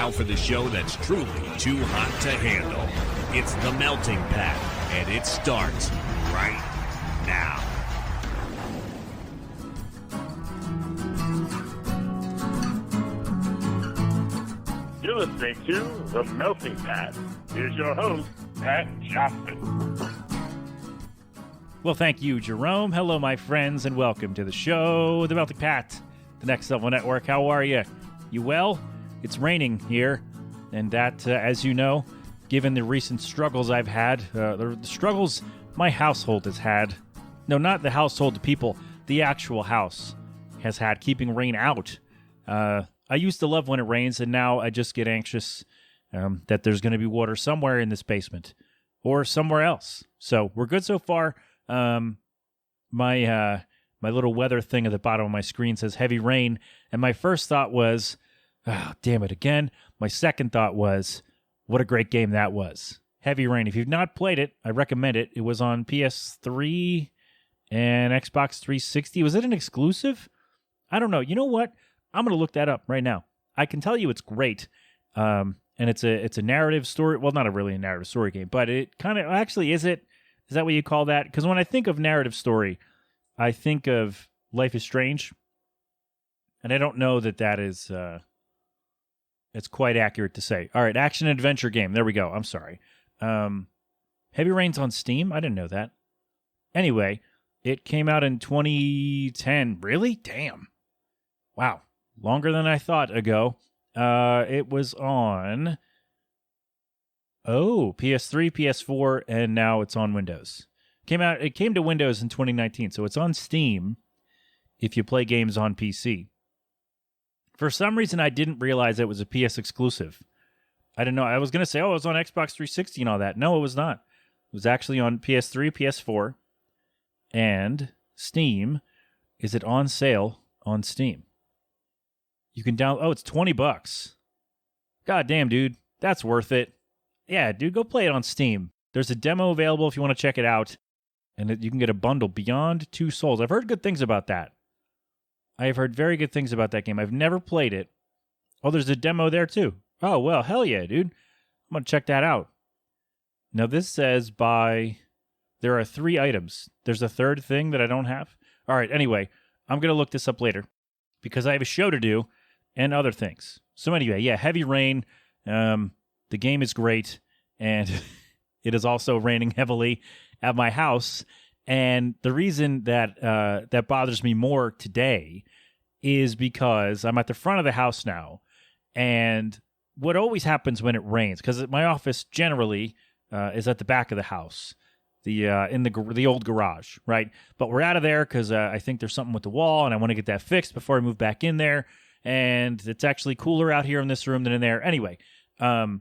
Now for the show that's truly too hot to handle. It's The Melting Pat, and it starts right now. You're listening to The Melting Pat. Here's your host, Pat Johnson. Well, thank you, Jerome. Hello, my friends, and welcome to the show, The Melting Pat, the Next Level Network. How are you? You well? It's raining here, and that, as you know, given the recent struggles I've had, the struggles my household has had, no, not the household, the people, the actual house has had, keeping rain out. I used to love when it rains, and now I just get anxious that there's going to be water somewhere in this basement or somewhere else. So we're good so far. My little weather thing at the bottom of my screen says heavy rain, and my first thought was, oh, damn it again. My second thought was, what a great game that was. Heavy Rain. If you've not played it, I recommend it. It was on PS3 and Xbox 360. Was it an exclusive? I don't know. You know what? I'm going to look that up right now. I can tell you it's great. And it's a narrative story. Well, not really a narrative story game, but it kind of actually is it. Is that what you call that? Because when I think of narrative story, I think of Life is Strange. And I don't know that is it's quite accurate to say. All right, action adventure game. There we go. I'm sorry. Heavy Rain's on Steam? I didn't know that. Anyway, it came out in 2010. Really? Damn. Wow. Longer than I thought ago. It was on PS3, PS4, and now it's on Windows. It came to Windows in 2019, so it's on Steam if you play games on PC. For some reason, I didn't realize it was a PS exclusive. I didn't know. I was going to say, it was on Xbox 360 and all that. No, it was not. It was actually on PS3, PS4, and Steam. Is it on sale on Steam? You can download. Oh, it's $20. God damn, dude. That's worth it. Yeah, dude, go play it on Steam. There's a demo available if you want to check it out. And you can get a bundle, Beyond Two Souls. I've heard good things about that. I have heard very good things about that game. I've never played it. Oh, there's a demo there, too. Oh, well, hell yeah, dude. I'm going to check that out. Now, this says there are 3 items. There's a third thing that I don't have. All right, anyway, I'm going to look this up later because I have a show to do and other things. So anyway, yeah, Heavy Rain. The game is great, and it is also raining heavily at my house. And the reason that that bothers me more today is because I'm at the front of the house now, and what always happens when it rains, because my office generally is at the back of the house, in the old garage, right? But we're out of there because I think there's something with the wall, and I want to get that fixed before I move back in there. And it's actually cooler out here in this room than in there. Anyway, so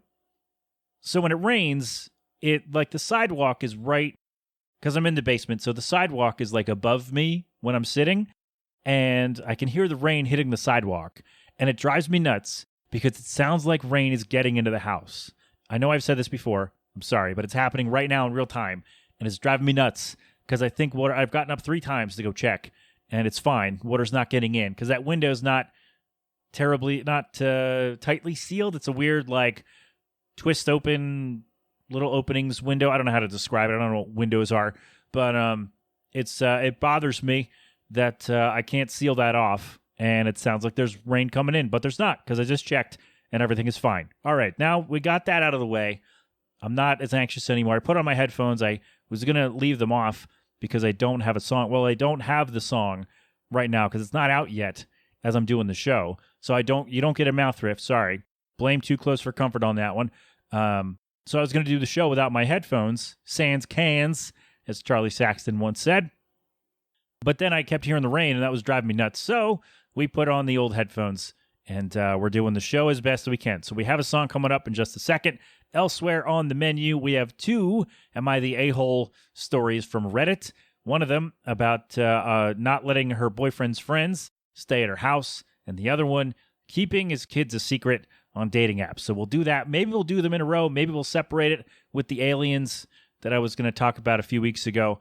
when it rains, the sidewalk is right, because I'm in the basement, so the sidewalk is like above me when I'm sitting, and I can hear the rain hitting the sidewalk, and it drives me nuts because it sounds like rain is getting into the house. I know I've said this before. I'm sorry, but it's happening right now in real time, and it's driving me nuts because I think I've gotten up 3 times to go check, and it's fine. Water's not getting in because that window's not tightly sealed. It's a weird, twist open little openings window. I don't know how to describe it. I don't know what windows are, but it bothers me that I can't seal that off, and it sounds like there's rain coming in, but there's not because I just checked and everything is fine. All right, now we got that out of the way. I'm not as anxious anymore. I put on my headphones. I was going to leave them off because I don't have a song. Well, I don't have the song right now because it's not out yet as I'm doing the show. So you don't get a mouth riff. Sorry. Blame Too Close for Comfort on that one. So I was going to do the show without my headphones, sans cans, as Charlie Saxton once said. But then I kept hearing the rain, and that was driving me nuts. So we put on the old headphones, and we're doing the show as best we can. So we have a song coming up in just a second. Elsewhere on the menu, we have 2 Am I the A-Hole stories from Reddit. One of them about not letting her boyfriend's friends stay at her house, and the other one, keeping his kids a secret on dating apps. So we'll do that. Maybe we'll do them in a row. Maybe we'll separate it with the aliens that I was going to talk about a few weeks ago.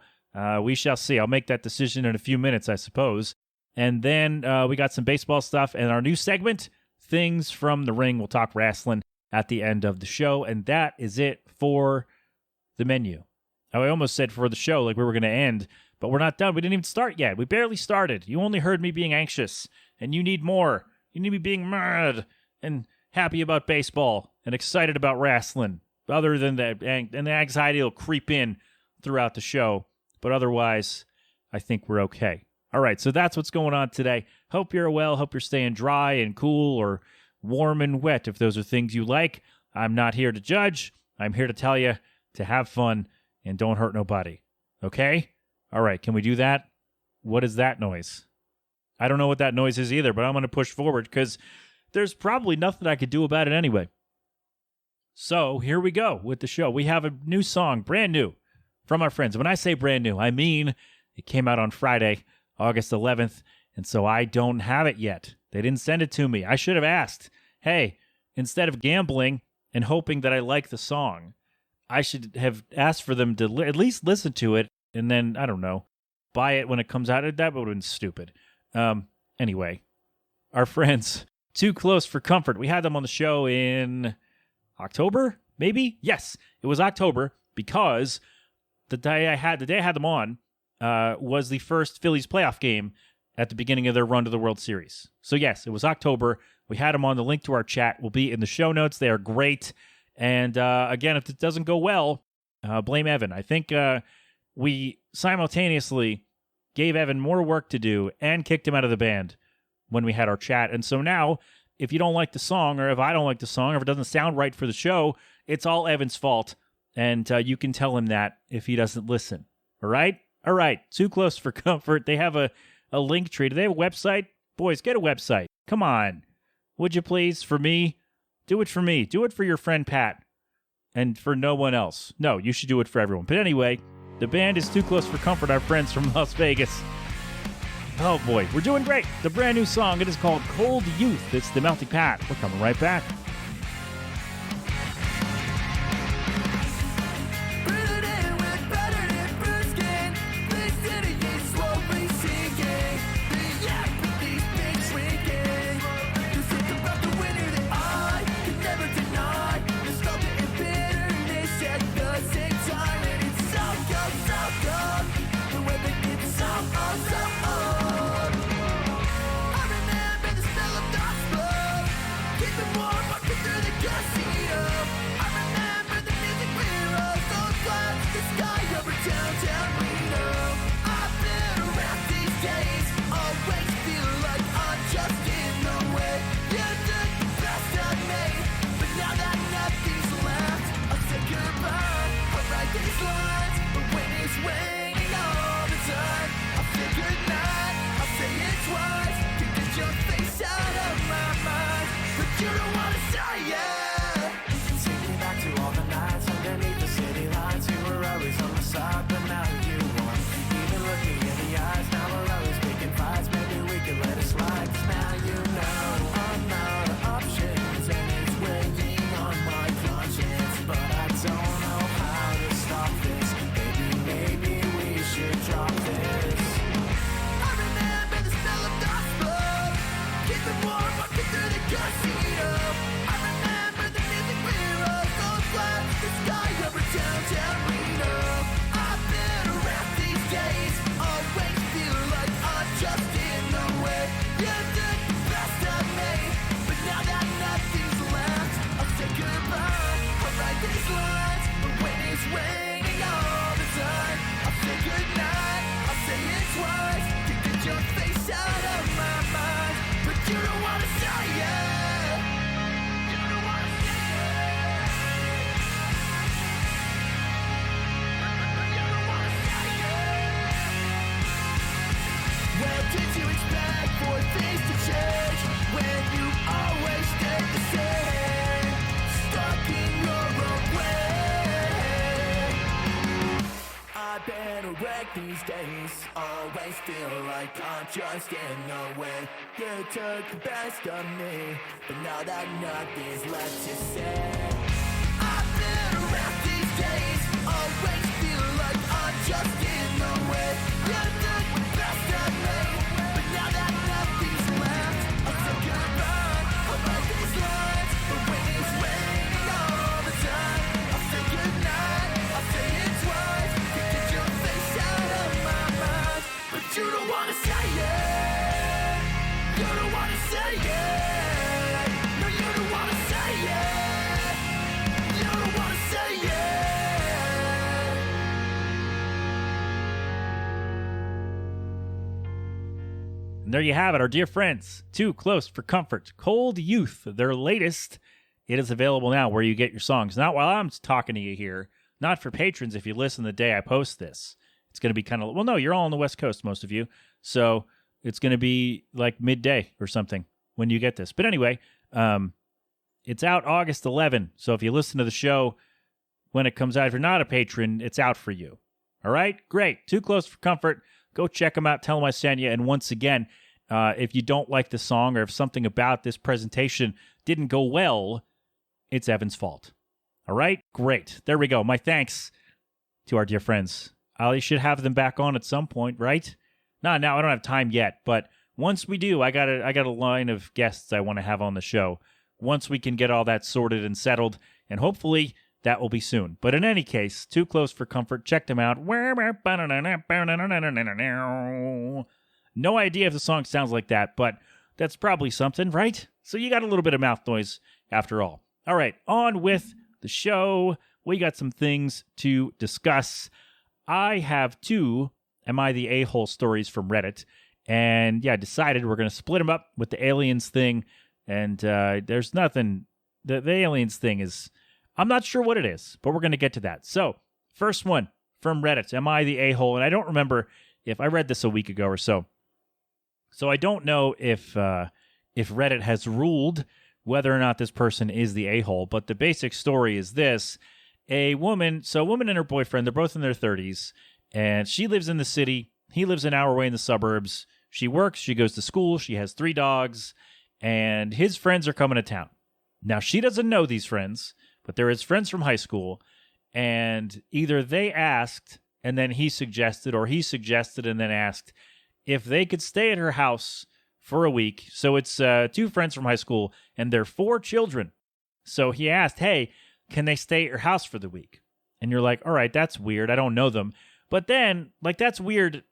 We shall see. I'll make that decision in a few minutes, I suppose. And then we got some baseball stuff and our new segment, things from the ring. We'll talk wrestling at the end of the show, and that is it for the menu. I almost said for the show, like we were going to end, but we're not done. We didn't even start yet. We barely started. You only heard me being anxious, and you need more. You need me being mad and happy about baseball and excited about wrestling. Other than that, and the anxiety will creep in throughout the show, but otherwise, I think we're okay. All right, so that's what's going on today. Hope you're well. Hope you're staying dry and cool or warm and wet if those are things you like. I'm not here to judge. I'm here to tell you to have fun and don't hurt nobody. Okay? All right, can we do that? What is that noise? I don't know what that noise is either, but I'm going to push forward because there's probably nothing I could do about it anyway. So here we go with the show. We have a new song, brand new, from our friends. When I say brand new, I mean it came out on Friday, August 11th, and so I don't have it yet. They didn't send it to me. I should have asked, hey, instead of gambling and hoping that I like the song, I should have asked for them to at least listen to it and then, I don't know, buy it when it comes out. That would have been stupid. Anyway, our friends, Too Close for Comfort. We had them on the show in October, maybe? Yes, it was October because the day I had them on was the first Phillies playoff game at the beginning of their run to the World Series. So yes, it was October. We had them on. The link to our chat will be in the show notes. They are great. And again, if it doesn't go well, blame Evan. I think we simultaneously gave Evan more work to do and kicked him out of the band when we had our chat. And so now, if you don't like the song, or if I don't like the song, or if it doesn't sound right for the show, it's all Evan's fault. And you can tell him that if he doesn't listen. All right? All right. Too Close for Comfort. They have a link tree. Do they have a website? Boys, get a website. Come on. Would you please? For me? Do it for me. Do it for your friend Pat. And for no one else. No, you should do it for everyone. But anyway, the band is Too Close for Comfort, our friends from Las Vegas. Oh boy, we're doing great. The brand new song, it is called Cold Youth. It's the Melting Pat. We're coming right back. These days, always feel like I'm just in the way. You took the best of me, but now that nothing's left to say. I've been around these days, always feel like I'm just in the way. You took the best of me, but now that nothing's left, I'll say goodbye. And there you have it, our dear friends, Too Close for Comfort, Cold Youth, their latest. It is available now where you get your songs. Not while I'm talking to you here, not for patrons if you listen the day I post this. It's going to be kind of, well, no, you're all on the West Coast, most of you. So it's going to be like midday or something when you get this. But anyway, it's out August 11. So if you listen to the show when it comes out, if you're not a patron, it's out for you. All right? Great. Too Close for Comfort. Go check them out. Tell them I sent you. And once again, if you don't like the song or if something about this presentation didn't go well, it's Evan's fault. All right? Great. There we go. My thanks to our dear friends. I should have them back on at some point, right? No, I don't have time yet. But once we do, I got a line of guests I want to have on the show. Once we can get all that sorted and settled, and hopefully that will be soon. But in any case, Too Close for Comfort. Check them out. No idea if the song sounds like that, but that's probably something, right? So you got a little bit of mouth noise after all. All right, on with the show. We got some things to discuss. I have 2 Am I the A-Hole stories from Reddit. And yeah, I decided we're going to split them up with the aliens thing. And there's nothing, the aliens thing is, I'm not sure what it is, but we're going to get to that. So, first one from Reddit, Am I the A-Hole? And I don't remember if I read this a week ago or so. So I don't know if Reddit has ruled whether or not this person is the a-hole, but the basic story is this. A woman and her boyfriend, they're both in their 30s, and she lives in the city. He lives an hour away in the suburbs. She works, she goes to school, she has 3 dogs, and his friends are coming to town. Now, she doesn't know these friends, but they're his friends from high school, and either they asked, and then he suggested, or he suggested and then asked, if they could stay at her house for a week. So it's 2 friends from high school and their 4 children. So he asked, hey, can they stay at your house for the week? And you're like, all right, that's weird. I don't know them. But then, like, that's weird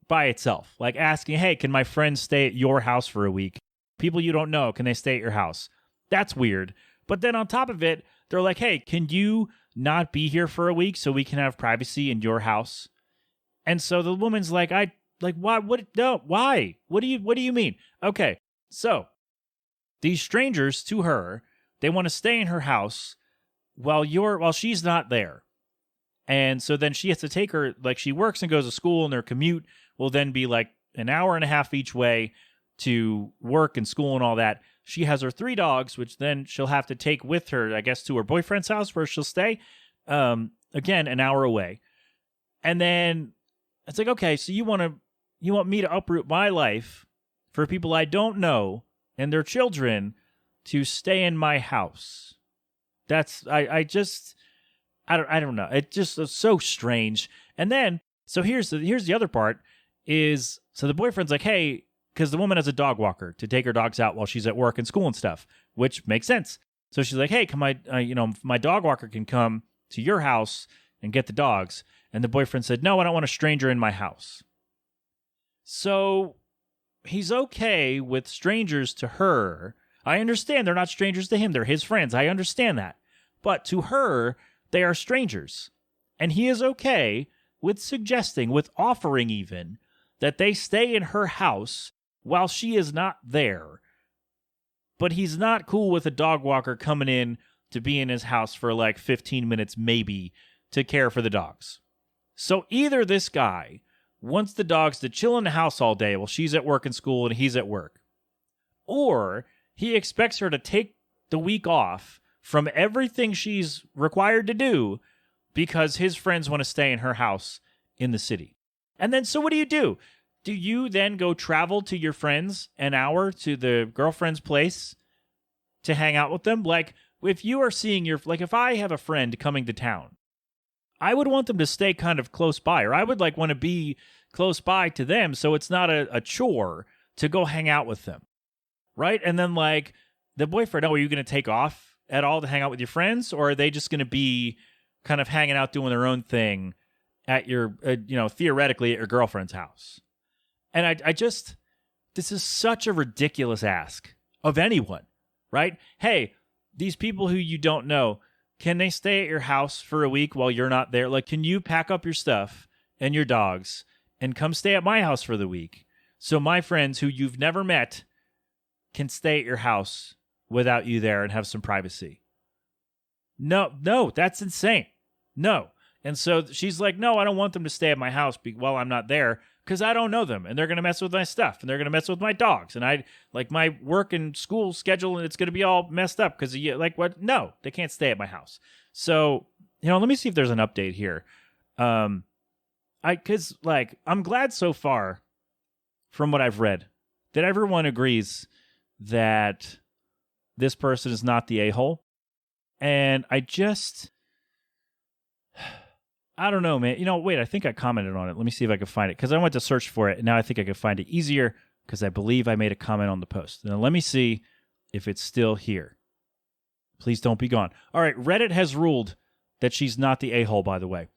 by itself. Like asking, hey, can my friends stay at your house for a week? People you don't know, can they stay at your house? That's weird. But then on top of it, they're like, hey, can you not be here for a week so we can have privacy in your house? And so the woman's like, why? What? No, why? What do you mean? Okay, so these strangers to her, they want to stay in her house while she's not there. And so then she has to take her, like she works and goes to school, and their commute will then be like an hour and a half each way to work and school and all that. She has her 3 dogs, which then she'll have to take with her, I guess, to her boyfriend's house where she'll stay. Again, an hour away. And then it's like, okay, so you want me to uproot my life for people I don't know and their children to stay in my house. That's, I don't know. It just is so strange. And then, so here's the other part is, so the boyfriend's like, hey, because the woman has a dog walker to take her dogs out while she's at work and school and stuff, which makes sense. So she's like, hey, can my dog walker can come to your house and get the dogs. And the boyfriend said, no, I don't want a stranger in my house. So he's okay with strangers to her. I understand they're not strangers to him. They're his friends. I understand that. But to her, they are strangers. And he is okay with suggesting, with offering even, that they stay in her house while she is not there. But he's not cool with a dog walker coming in to be in his house for like 15 minutes maybe to care for the dogs. So either this guy wants the dogs to chill in the house all day while she's at work and school and he's at work, or he expects her to take the week off from everything she's required to do because his friends want to stay in her house in the city. And then, so what do? Do you then go travel to your friends an hour to the girlfriend's place to hang out with them? Like, if you are seeing if I have a friend coming to town, I would want them to stay kind of close by, or I would want to be close by to them so it's not a chore to go hang out with them, right? And then the boyfriend, are you going to take off at all to hang out with your friends, or are they just going to be kind of hanging out doing their own thing at your, theoretically at your girlfriend's house? And I just, this is such a ridiculous ask of anyone, right? Hey, these people who you don't know, can they stay at your house for a week while you're not there? Like, can you pack up your stuff and your dogs and come stay at my house for the week So my friends who you've never met can stay at your house without you there and have some privacy. No, that's insane. No. And so she's like, no, I don't want them to stay at my house while I'm not there because I don't know them and they're going to mess with my stuff and they're going to mess with my dogs and I like my work and school schedule and it's going to be all messed up because like what? No, they can't stay at my house. So, let me see if there's an update here. I'm glad so far from what I've read that everyone agrees that this person is not the a-hole. And I don't know, man. Wait, I think I commented on it. Let me see if I can find it because I went to search for it and now I think I can find it easier because I believe I made a comment on the post. Now let me see if it's still here. Please don't be gone. All right, Reddit has ruled that she's not the a-hole, by the way.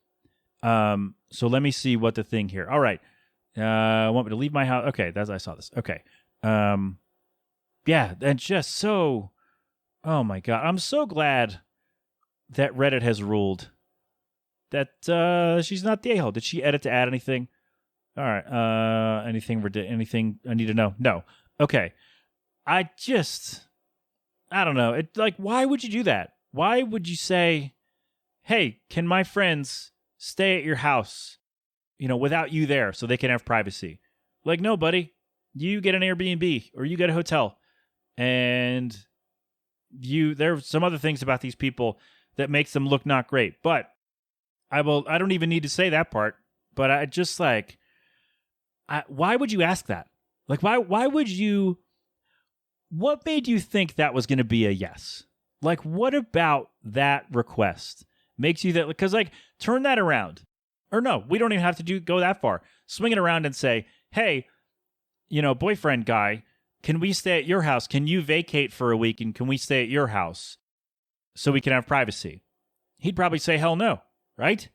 So let me see what the thing here. All right. Want me to leave my house? Okay, I saw this. Okay. Yeah, and just so, oh my God. I'm so glad that Reddit has ruled that she's not the a-hole. Did she edit to add anything? All right. Anything I need to know? No. Okay. I don't know. Why would you do that? Why would you say, hey, can my friends stay at your house, without you there so they can have privacy? Like, no, buddy. You get an Airbnb or you get a hotel. And there's some other things about these people that makes them look not great. But I don't even need to say that part. But I just why would you ask that? Like, why would you, what made you think that was going to be a yes? Like, what about that request makes you that, because turn that around. Or no, we don't even have to go that far. Swing it around and say, hey, boyfriend guy, can we stay at your house? Can you vacate for a week and can we stay at your house so we can have privacy? He'd probably say, hell no, right?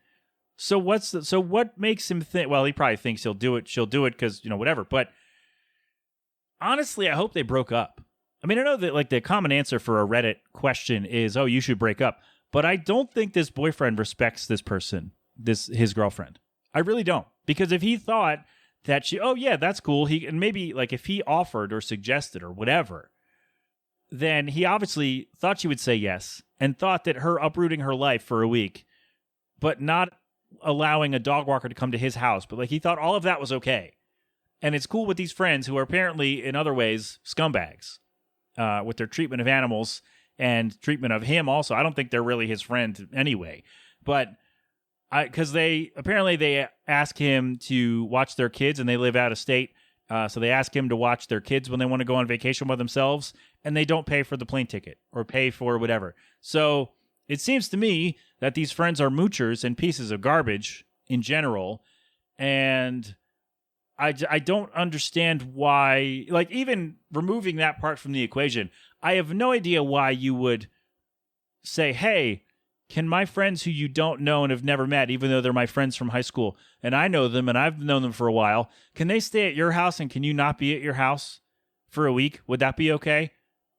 So what makes him think, well, he probably thinks she'll do it because, whatever. But honestly, I hope they broke up. I mean, I know that the common answer for a Reddit question is, oh, you should break up. But I don't think this boyfriend respects this person, his girlfriend. I really don't. Because if he thought that oh yeah, that's cool. And maybe if he offered or suggested or whatever, then he obviously thought she would say yes and thought that her uprooting her life for a week, but not allowing a dog walker to come to his house. But he thought all of that was okay. And it's cool with these friends who are apparently in other ways scumbags with their treatment of animals and treatment of him also. I don't think they're really his friend anyway. But because they ask him to watch their kids and they live out of state. So they ask him to watch their kids when they want to go on vacation by themselves and they don't pay for the plane ticket or pay for whatever. So it seems to me that these friends are moochers and pieces of garbage in general. And I don't understand why, even removing that part from the equation, I have no idea why you would say, hey, can my friends who you don't know and have never met, even though they're my friends from high school, and I know them and I've known them for a while, can they stay at your house and can you not be at your house for a week? Would that be okay?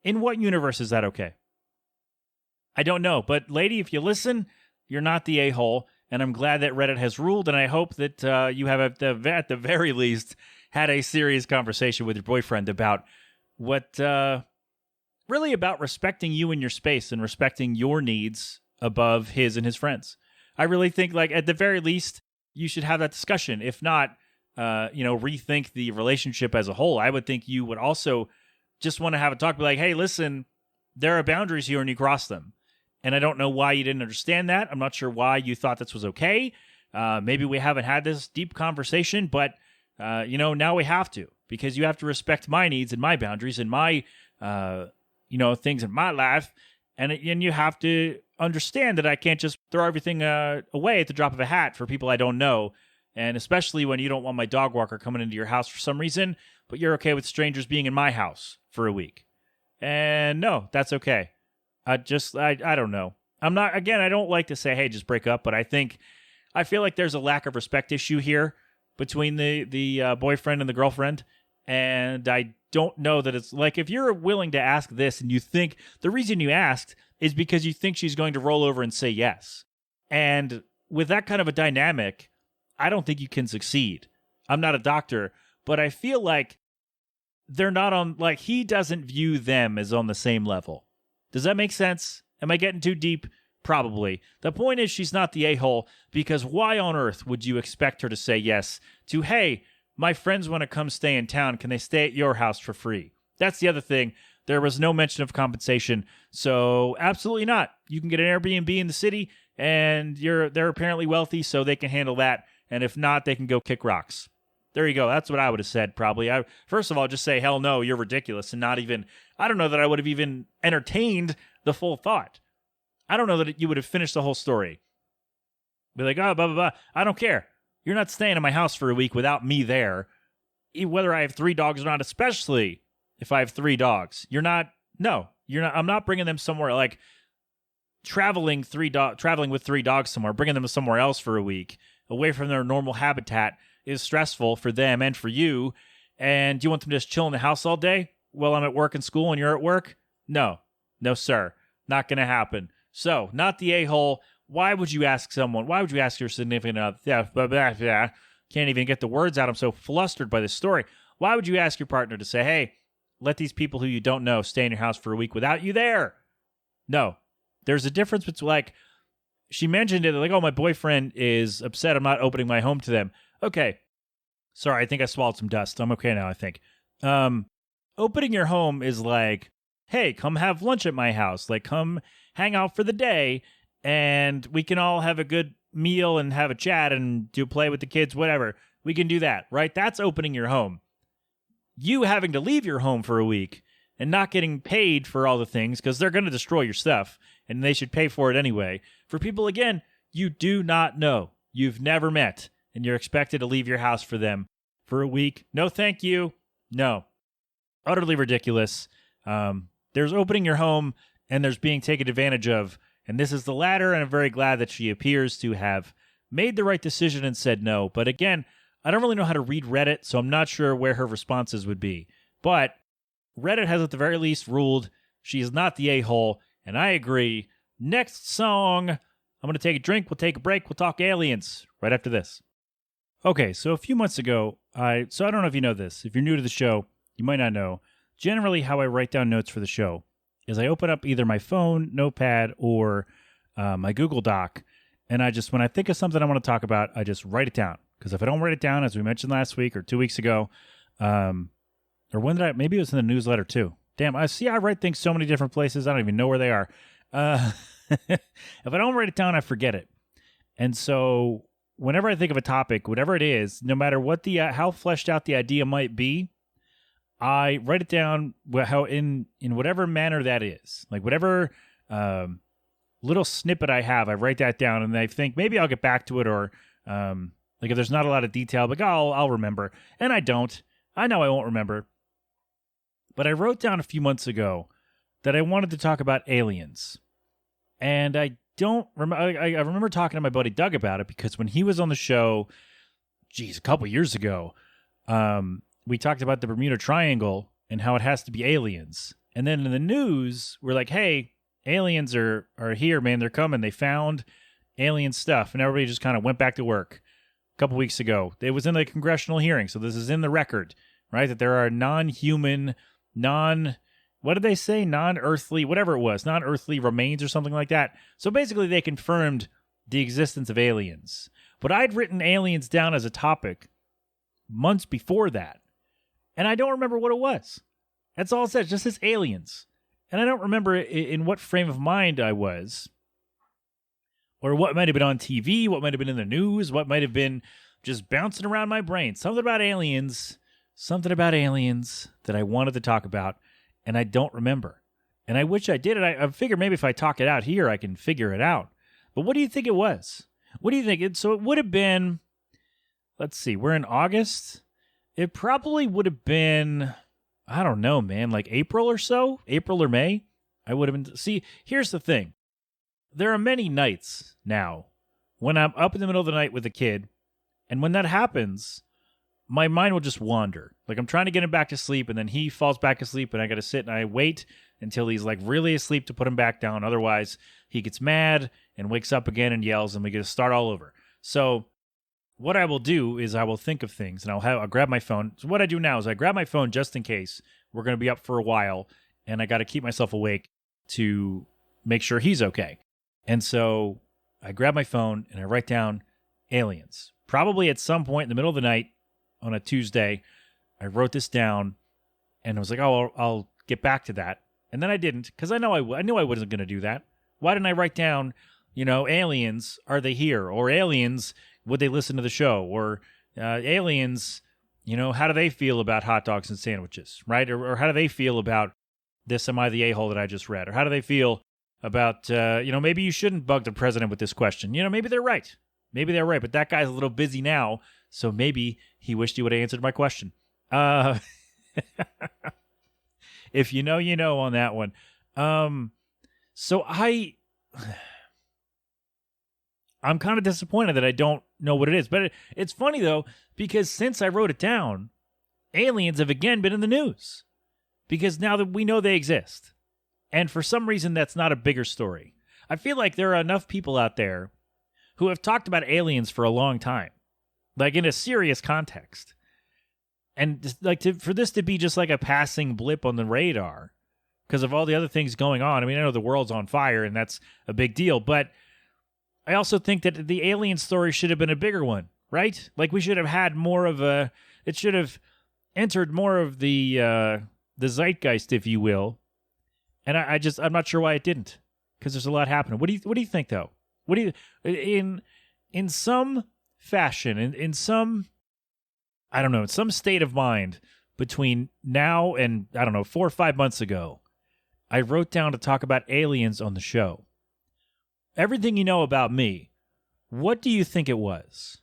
In what universe is that okay? I don't know. But lady, if you listen, you're not the a-hole. And I'm glad that Reddit has ruled. And I hope that you have, at the very least, had a serious conversation with your boyfriend about really about respecting you and your space and respecting your needs above his and his friends. I really think at the very least, you should have that discussion. If not, rethink the relationship as a whole. I would think you would also just want to have a talk, be like, hey, listen, there are boundaries here and you cross them. And I don't know why you didn't understand that. I'm not sure why you thought this was okay. Maybe we haven't had this deep conversation, but, now we have to, because you have to respect my needs and my boundaries and my, things in my life. And you have to understand that I can't just throw everything away at the drop of a hat for people I don't know. And especially when you don't want my dog walker coming into your house for some reason, but you're okay with strangers being in my house for a week. And no, that's okay. I don't know. I don't like to say, hey, just break up, but I feel like there's a lack of respect issue here between the boyfriend and the girlfriend. And I don't know that it's if you're willing to ask this and you think the reason you asked is because you think she's going to roll over and say yes. And with that kind of a dynamic, I don't think you can succeed. I'm not a doctor, but I feel like they're not on, like, he doesn't view them as on the same level. Does that make sense? Am I getting too deep? Probably. The point is, she's not the a-hole, because why on earth would you expect her to say yes to, hey, my friends want to come stay in town. Can they stay at your house for free? That's the other thing. There was no mention of compensation, so absolutely not. You can get an Airbnb in the city, and they're apparently wealthy, so they can handle that. And if not, they can go kick rocks. There you go. That's what I would have said, probably. First of all, just say, hell no, you're ridiculous, and not even, I don't know that I would have even entertained the full thought. I don't know that you would have finished the whole story. Be like, oh, blah, blah, blah. I don't care. You're not staying in my house for a week without me there, whether I have 3 dogs or not, especially if I have 3 dogs. You're not, I'm not bringing them somewhere, like traveling with 3 dogs somewhere, bringing them somewhere else for a week, away from their normal habitat, is stressful for them and for you. And do you want them to just chill in the house all day while I'm at work and school and you're at work? No, sir. Not going to happen. So, not the a-hole. Why would you ask your significant other? Can't even get the words out. I'm so flustered by this story. Why would you ask your partner to say, hey, let these people who you don't know stay in your house for a week without you there? No. There's a difference between, like, she mentioned it, like, oh, my boyfriend is upset I'm not opening my home to them. Okay. Sorry, I think I swallowed some dust. I'm okay now, I think. Opening your home is like, hey, come have lunch at my house. Like, come hang out for the day, and we can all have a good meal and have a chat and play with the kids, whatever. We can do that, right? That's opening your home. You having to leave your home for a week and not getting paid for all the things, because they're going to destroy your stuff, and they should pay for it anyway. For people, again, you do not know. You've never met, and you're expected to leave your house for them for a week. No, thank you. No. Utterly ridiculous. There's opening your home, and there's being taken advantage of. And this is the latter, and I'm very glad that she appears to have made the right decision and said no. But again, I don't really know how to read Reddit, so I'm not sure where her responses would be. But Reddit has at the very least ruled she is not the a-hole, and I agree. Next song, I'm going to take a drink, we'll take a break, we'll talk aliens right after this. Okay, so a few months ago, I don't know if you know this. If you're new to the show, you might not know. Generally, how I write down notes for the show is I open up either my phone, notepad, or my Google Doc, and when I think of something I want to talk about, I just write it down. Because if I don't write it down, as we mentioned last week or 2 weeks ago, or when did maybe it was in the newsletter too. Damn, I write things so many different places, I don't even know where they are. If I don't write it down, I forget it. And so whenever I think of a topic, whatever it is, no matter what how fleshed out the idea might be, I write it down how in whatever manner that is. Like whatever little snippet I have, I write that down, and I think maybe I'll get back to it, or like if there's not a lot of detail, like I'll remember. And I don't. I know I won't remember. But I wrote down a few months ago that I wanted to talk about aliens. And I don't remember. I remember talking to my buddy Doug about it, because when he was on the show, a couple years ago, we talked about the Bermuda Triangle and how it has to be aliens. And then in the news, we're like, hey, aliens are here, man. They're coming. They found alien stuff. And everybody just kind of went back to work a couple weeks ago. It was in the congressional hearing, so this is in the record, right? That there are non-human, what did they say? Non-earthly, whatever it was, non-earthly remains or something like that. So basically they confirmed the existence of aliens. But I'd written aliens down as a topic months before that. And I don't remember what it was. That's all it says, just says aliens. And I don't remember in what frame of mind I was, or what might have been on TV, what might have been in the news, what might have been just bouncing around my brain. Something about aliens that I wanted to talk about, and I don't remember. And I wish I did. And I figure maybe if I talk it out here, I can figure it out. But what do you think it was? What do you think? So it would have been, let's see, we're in August. It probably would have been, I don't know, man, like April or so, April or May. I would have been, see, here's the thing. There are many nights now when I'm up in the middle of the night with a kid, and when that happens, my mind will just wander. Like I'm trying to get him back to sleep, and then he falls back asleep, and I got to sit and I wait until he's like really asleep to put him back down. Otherwise, he gets mad and wakes up again and yells, and we get to start all over. So what I will do is I will think of things, and I'll grab my phone. So what I do now is I grab my phone just in case we're going to be up for a while, and I got to keep myself awake to make sure he's okay. And so I grab my phone and I write down aliens. Probably at some point in the middle of the night on a Tuesday, I wrote this down, and I was like, "Oh, I'll get back to that." And then I didn't, because I knew I wasn't going to do that. Why didn't I write down, aliens, are they here? Or aliens, would they listen to the show? Or aliens, how do they feel about hot dogs and sandwiches, right? Or how do they feel about this, am I the a-hole that I just read? Or how do they feel about, maybe you shouldn't bug the president with this question. Maybe they're right. Maybe they're right, but that guy's a little busy now, so maybe he wished he would have answered my question. If you know, on that one. So I'm kind of disappointed that I don't know what it is. But it's funny, though, because since I wrote it down, aliens have again been in the news. Because now that we know they exist. And for some reason, that's not a bigger story. I feel like there are enough people out there who have talked about aliens for a long time. Like in a serious context. And for this to be just like a passing blip on the radar because of all the other things going on. I mean, I know the world's on fire and that's a big deal, but I also think that the alien story should have been a bigger one, right? Like we should have had more of it should have entered more of the zeitgeist, if you will. And I'm not sure why it didn't, because there's a lot happening. What do you think though? What do you, in some fashion, in some, I don't know, in some state of mind between now and, 4 or 5 months ago, I wrote down to talk about aliens on the show. Everything you know about me, what do you think it was?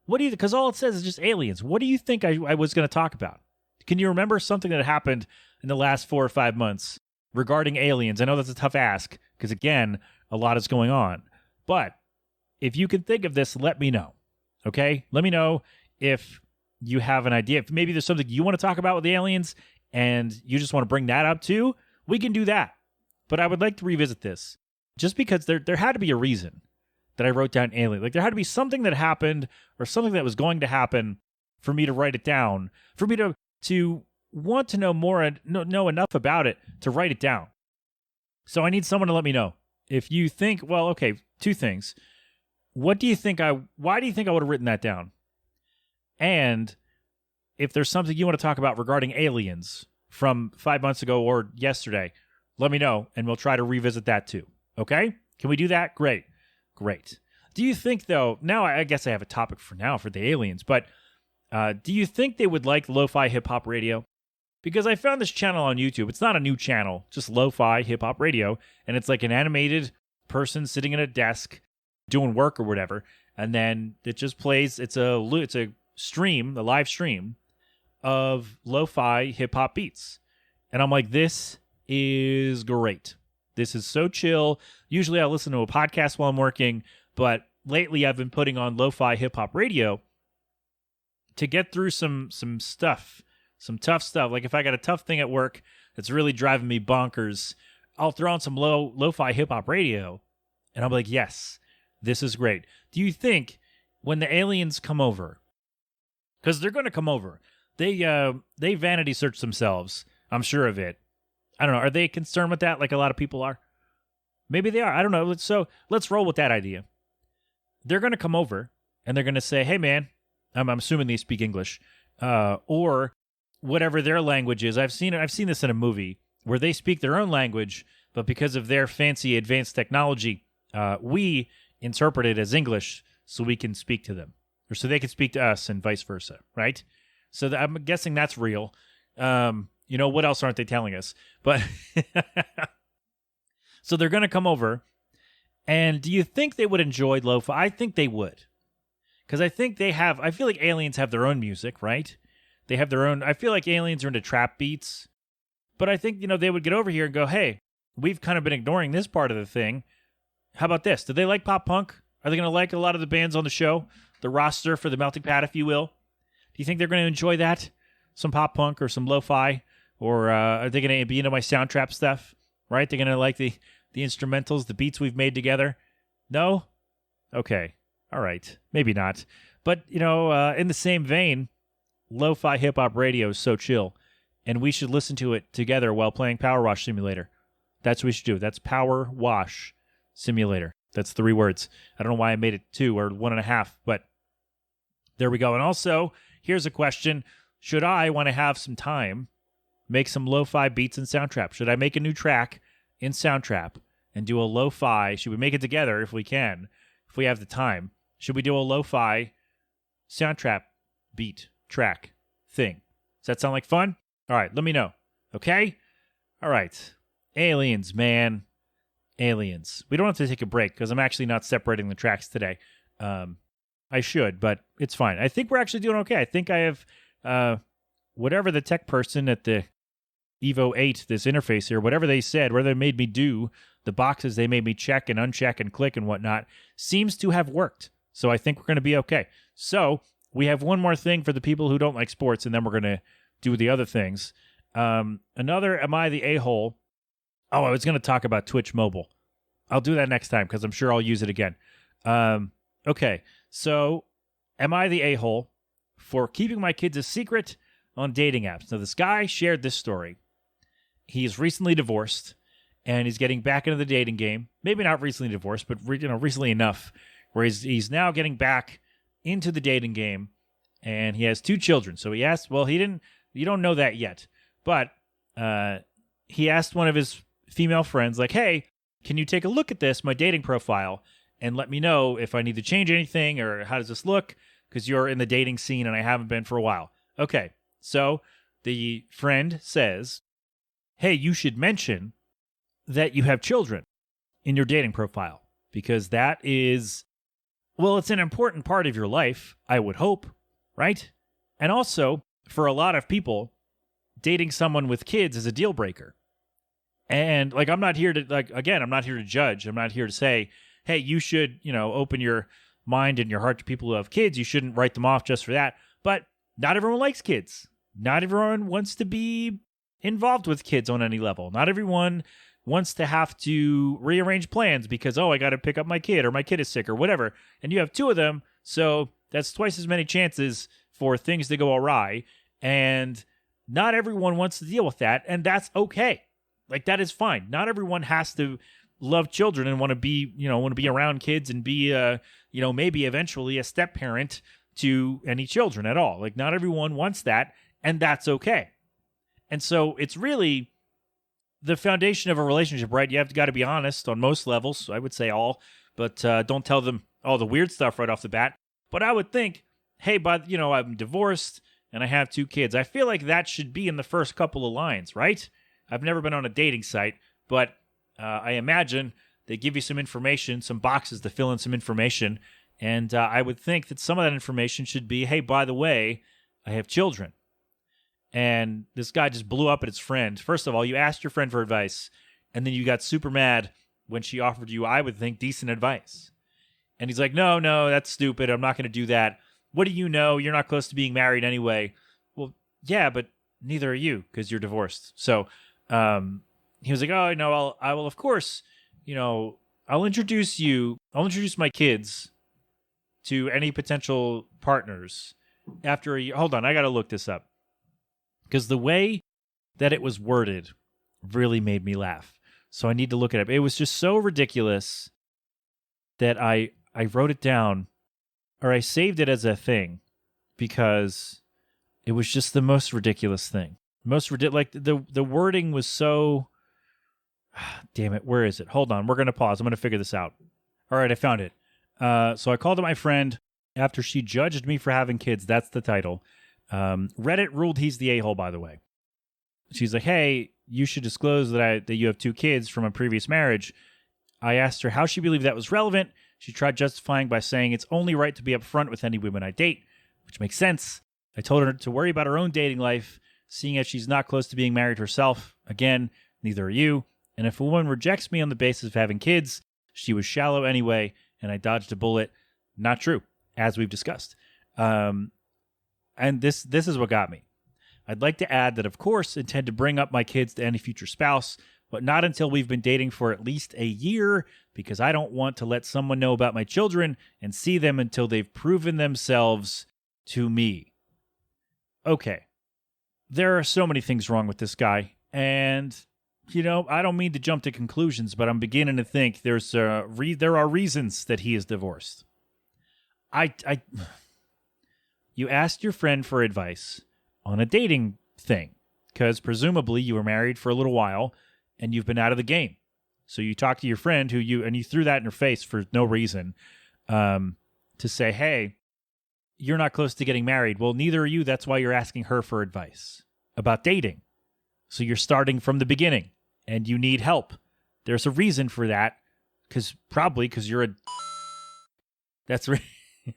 Because all it says is just aliens. What do you think I was going to talk about? Can you remember something that happened in the last 4 or 5 months regarding aliens? I know that's a tough ask because, again, a lot is going on. But if you can think of this, let me know. Okay? Let me know if you have an idea. If maybe there's something you want to talk about with the aliens and you just want to bring that up too, we can do that. But I would like to revisit this just because there had to be a reason that I wrote down alien. Like there had to be something that happened or something that was going to happen for me to write it down, for me to want to know more and know enough about it to write it down. So I need someone to let me know. If you think, well, okay, 2 things. Why do you think I would have written that down? And if there's something you want to talk about regarding aliens from 5 months ago or yesterday, let me know, and we'll try to revisit that too. Okay? Can we do that? Great. Do you think, though, now I guess I have a topic for now for the aliens, but do you think they would like lo-fi hip-hop radio? Because I found this channel on YouTube. It's not a new channel, just lo-fi hip-hop radio, and it's like an animated person sitting at a desk doing work or whatever, and then it just plays. It's a stream, a live stream of lo-fi hip-hop beats. And I'm like, this is great. This is so chill. Usually I listen to a podcast while I'm working, but lately I've been putting on lo-fi hip-hop radio to get through some stuff, some tough stuff. Like if I got a tough thing at work that's really driving me bonkers, I'll throw on some lo-fi hip-hop radio, and I'm like, yes, this is great. Do you think when the aliens come over, because they're going to come over, they vanity search themselves, I'm sure of it. I don't know. Are they concerned with that like a lot of people are? Maybe they are. I don't know. So let's roll with that idea. They're going to come over, and they're going to say, hey, man, I'm assuming they speak English, or whatever their language is. I've seen this in a movie where they speak their own language, but because of their fancy advanced technology, we interpret it as English so we can speak to them, or so they can speak to us and vice versa, right? So I'm guessing that's real. What else aren't they telling us? But so they're going to come over, and do you think they would enjoy lo-fi? I think they would. Because I feel like aliens have their own music, right? They have their own, I feel like aliens are into trap beats. But I think, they would get over here and go, hey, we've kind of been ignoring this part of the thing. How about this? Do they like pop punk? Are they going to like a lot of the bands on the show? The roster for the melting pot, if you will? Do you think they're going to enjoy that? Some pop punk or some lo-fi? Or are they going to be into my soundtrap stuff? Right? They're going to like the instrumentals, the beats we've made together? No? Okay. All right. Maybe not. But, in the same vein, lo-fi hip-hop radio is so chill, and we should listen to it together while playing Power Wash Simulator. That's what we should do. That's Power Wash Simulator. That's 3 words. I don't know why I made it 2 or 1.5, but there we go. And also, here's a question. Should I want to have some time, make some lo-fi beats in Soundtrap? Should I make a new track in Soundtrap and do a lo-fi? Should we make it together if we can, if we have the time? Should we do a lo-fi Soundtrap beat track thing? Does that sound like fun? All right, let me know. Okay? All right. Aliens, man. Aliens. We don't have to take a break because I'm actually not separating the tracks today. I should, but it's fine. I think we're actually doing okay. I think I have whatever the tech person at the Evo 8, this interface here, whatever they said, whatever they made me do, the boxes they made me check and uncheck and click and whatnot, seems to have worked. So I think we're going to be okay. So we have one more thing for the people who don't like sports, and then we're going to do the other things. Another Am I the A-hole? Oh, I was going to talk about Twitch Mobile. I'll do that next time because I'm sure I'll use it again. Okay, so am I the a-hole for keeping my kids a secret on dating apps? Now, this guy shared this story. He's recently divorced, and he's getting back into the dating game. Maybe not recently divorced, but recently enough where he's now getting back into the dating game, and he has 2 children. So he asked, well, you don't know that yet, but he asked one of his female friends, like, hey, can you take a look at this, my dating profile, and let me know if I need to change anything or how does this look? Because you're in the dating scene and I haven't been for a while. Okay, so the friend says, hey, you should mention that you have children in your dating profile because that is, well, it's an important part of your life, I would hope, right? And also, for a lot of people, dating someone with kids is a deal breaker. And I'm not here to, I'm not here to judge. I'm not here to say, hey, you should, open your mind and your heart to people who have kids. You shouldn't write them off just for that. But not everyone likes kids. Not everyone wants to be involved with kids on any level. Not everyone wants to have to rearrange plans because, I got to pick up my kid or my kid is sick or whatever. And you have 2 of them. So that's twice as many chances for things to go awry. And not everyone wants to deal with that. And that's okay. That is fine. Not everyone has to love children and want to be around kids and be, maybe eventually a step parent to any children at all. Not everyone wants that, and that's okay. And so it's really the foundation of a relationship, right? You have got to be honest on most levels. I would say all, but don't tell them all the weird stuff right off the bat. But I would think, hey, but I'm divorced and I have 2 kids. I feel like that should be in the first couple of lines, right? I've never been on a dating site, but I imagine they give you some information, some boxes to fill in some information, and I would think that some of that information should be, hey, by the way, I have children. And this guy just blew up at his friend. First of all, you asked your friend for advice, and then you got super mad when she offered you, I would think, decent advice. And he's like, no, that's stupid. I'm not going to do that. What do you know? You're not close to being married anyway. Well, yeah, but neither are you because you're divorced. So he was like, oh, no, I will, of course, I'll introduce my kids to any potential partners after a year. Hold on, I got to look this up because the way that it was worded really made me laugh. So I need to look it up. It was just so ridiculous that I wrote it down, or I saved it as a thing because it was just the most ridiculous thing. The wording was so, damn it, where is it? Hold on, we're going to pause. I'm going to figure this out. All right, I found it. So I called up my friend after she judged me for having kids. That's the title. Reddit ruled he's the a-hole, by the way. She's like, hey, you should disclose that you have 2 kids from a previous marriage. I asked her how she believed that was relevant. She tried justifying by saying it's only right to be upfront with any women I date, which makes sense. I told her to worry about her own dating life, seeing as she's not close to being married herself. Again, neither are you. And if a woman rejects me on the basis of having kids, she was shallow anyway, and I dodged a bullet. Not true, as we've discussed. And this is what got me. I'd like to add that, of course, intend to bring up my kids to any future spouse but not until we've been dating for at least a year, because I don't want to let someone know about my children and see them until they've proven themselves to me. Okay. There are so many things wrong with this guy, and I don't mean to jump to conclusions, but I'm beginning to think there are reasons that he is divorced. You asked your friend for advice on a dating thing, because presumably you were married for a little while and you've been out of the game. So you talked to your friend and you threw that in her face for no reason, to say, hey, you're not close to getting married. Well, neither are you. That's why you're asking her for advice about dating. So you're starting from the beginning and you need help. There's a reason for that, because you're that's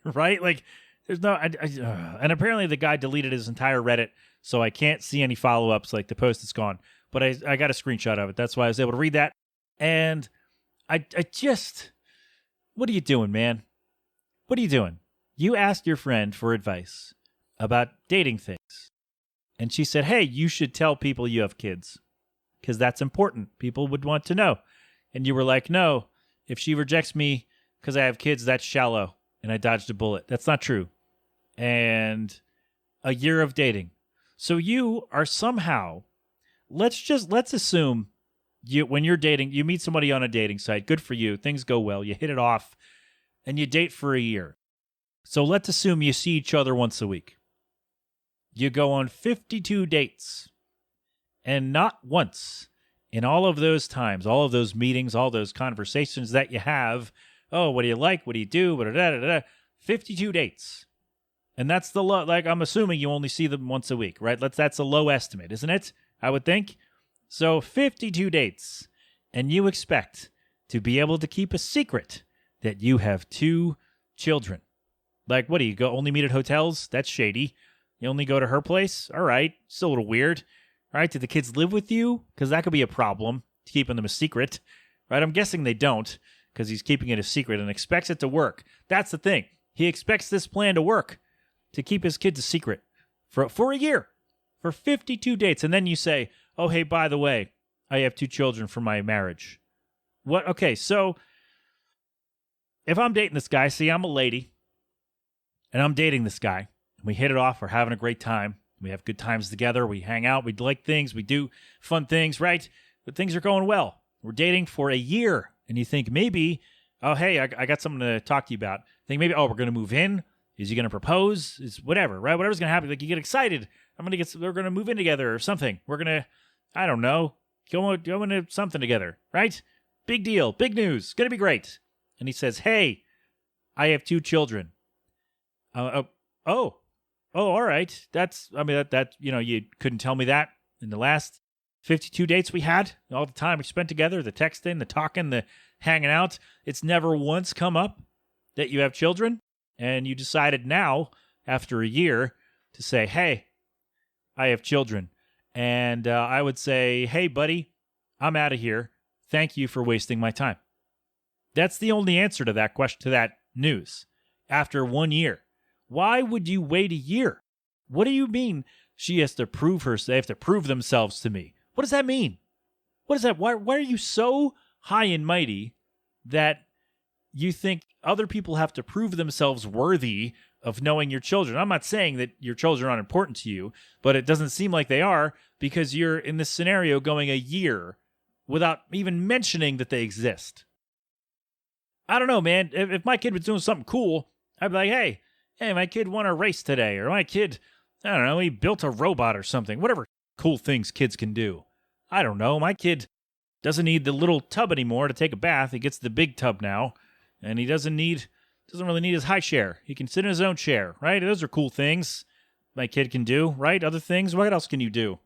right. Like there's no, and apparently the guy deleted his entire Reddit, so I can't see any follow-ups. Like the post is gone, but I got a screenshot of it. That's why I was able to read that. And I just, what are you doing, man? What are you doing? You asked your friend for advice about dating things. And she said, hey, you should tell people you have kids, because that's important. People would want to know. And you were like, no, if she rejects me because I have kids, that's shallow. And I dodged a bullet. That's not true. And a year of dating. So you are somehow, let's assume when you're dating, you meet somebody on a dating site. Good for you. Things go well. You hit it off and you date for a year. So let's assume you see each other once a week. You go on 52 dates. And not once in all of those times, all of those meetings, all those conversations that you have, oh, what do you like? What do you do? 52 dates. And that's the low, like I'm assuming you only see them once a week, right? That's a low estimate, isn't it? I would think. So 52 dates. And you expect to be able to keep a secret that you have 2 children. Like, what do you go only meet at hotels? That's shady. You only go to her place? All right. It's a little weird. All right. Do the kids live with you? Because that could be a problem, keeping them a secret. Right? I'm guessing they don't, because he's keeping it a secret and expects it to work. That's the thing. He expects this plan to work, to keep his kids a secret for a year, for 52 dates. And then you say, oh, hey, by the way, I have 2 children from my marriage. What? Okay. So if I'm dating this guy, see, I'm a lady and I'm dating this guy. We hit it off. We're having a great time. We have good times together. We hang out. We like things. We do fun things, right? But things are going well. We're dating for a year. And you think maybe, oh, hey, I got something to talk to you about. Think maybe, oh, we're going to move in. Is he going to propose? Is whatever, right? Whatever's going to happen. Like you get excited. We're going to move in together or something. We're going to, I don't know, go into something together, right? Big deal. Big news. Going to be great. And he says, hey, I have 2 children. Oh, all right. That you couldn't tell me that in the last 52 dates we had, all the time we spent together, the texting, the talking, the hanging out. It's never once come up that you have children, and you decided now, after a year, to say, hey, I have children. And I would say, hey, buddy, I'm out of here. Thank you for wasting my time. That's the only answer to that question, to that news, after 1 year. Why would you wait a year? What do you mean they have to prove themselves to me? What does that mean? What is that? Why are you so high and mighty that you think other people have to prove themselves worthy of knowing your children? I'm not saying that your children aren't important to you, but it doesn't seem like they are, because you're in this scenario going a year without even mentioning that they exist. I don't know, man. If my kid was doing something cool, I'd be like, hey, my kid won a race today. Or my kid, I don't know, he built a robot or something. Whatever cool things kids can do. I don't know. My kid doesn't need the little tub anymore to take a bath. He gets the big tub now. And he doesn't really need his high chair. He can sit in his own chair, right? Those are cool things my kid can do, right? Other things. What else can you do?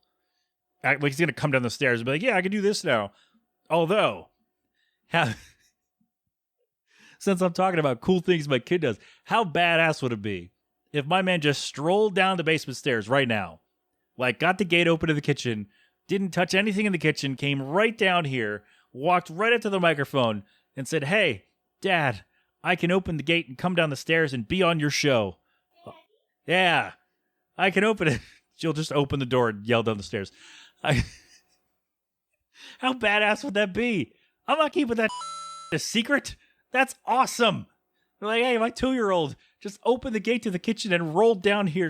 Like he's going to come down the stairs and be like, yeah, I can do this now. Although, since I'm talking about cool things my kid does, how badass would it be if my man just strolled down the basement stairs right now, like got the gate open to the kitchen, didn't touch anything in the kitchen, came right down here, walked right up to the microphone and said, hey, Dad, I can open the gate and come down the stairs and be on your show. Yeah, I can open it. She'll just open the door and yell down the stairs. How badass would that be? I'm not keeping that a secret. That's awesome. They're like, hey, my 2-year-old just opened the gate to the kitchen and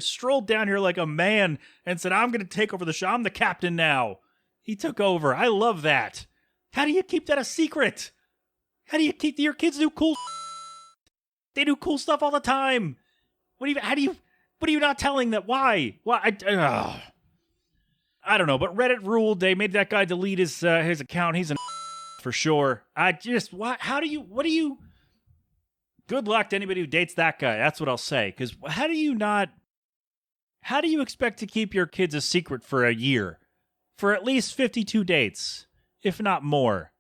strolled down here like a man and said, I'm going to take over the show. I'm the captain now. He took over. I love that. How do you keep that a secret? How do you keep your kids do cool? They do cool stuff all the time. What are you not telling that? Why? I don't know, but Reddit ruled. They made that guy delete his account. He's for sure. What do you? Good luck to anybody who dates that guy. That's what I'll say. Because how do you expect to keep your kids a secret for a year? For at least 52 dates, if not more.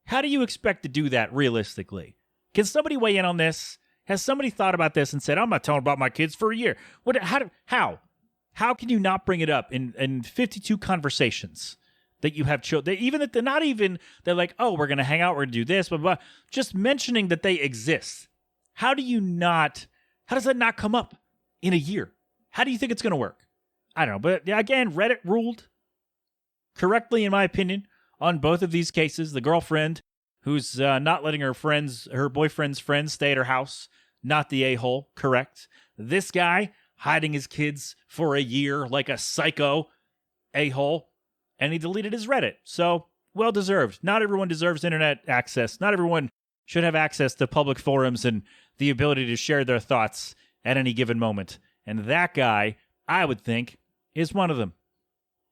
How do you expect to do that realistically? Can somebody weigh in on this? Has somebody thought about this and said, I'm not telling about my kids for a year? How can you not bring it up in 52 conversations that you have children? Even that they're like, oh, we're going to hang out, we're going to do this, blah, blah, blah. Just mentioning that they exist. How does that not come up in a year? How do you think it's going to work? I don't know. But again, Reddit ruled correctly, in my opinion, on both of these cases. The girlfriend who's not letting her boyfriend's friends stay at her house, not the a-hole, correct. This guy hiding his kids for a year like a psycho a-hole, and he deleted his Reddit. So, well-deserved. Not everyone deserves internet access. Not everyone should have access to public forums and the ability to share their thoughts at any given moment. And that guy, I would think, is one of them.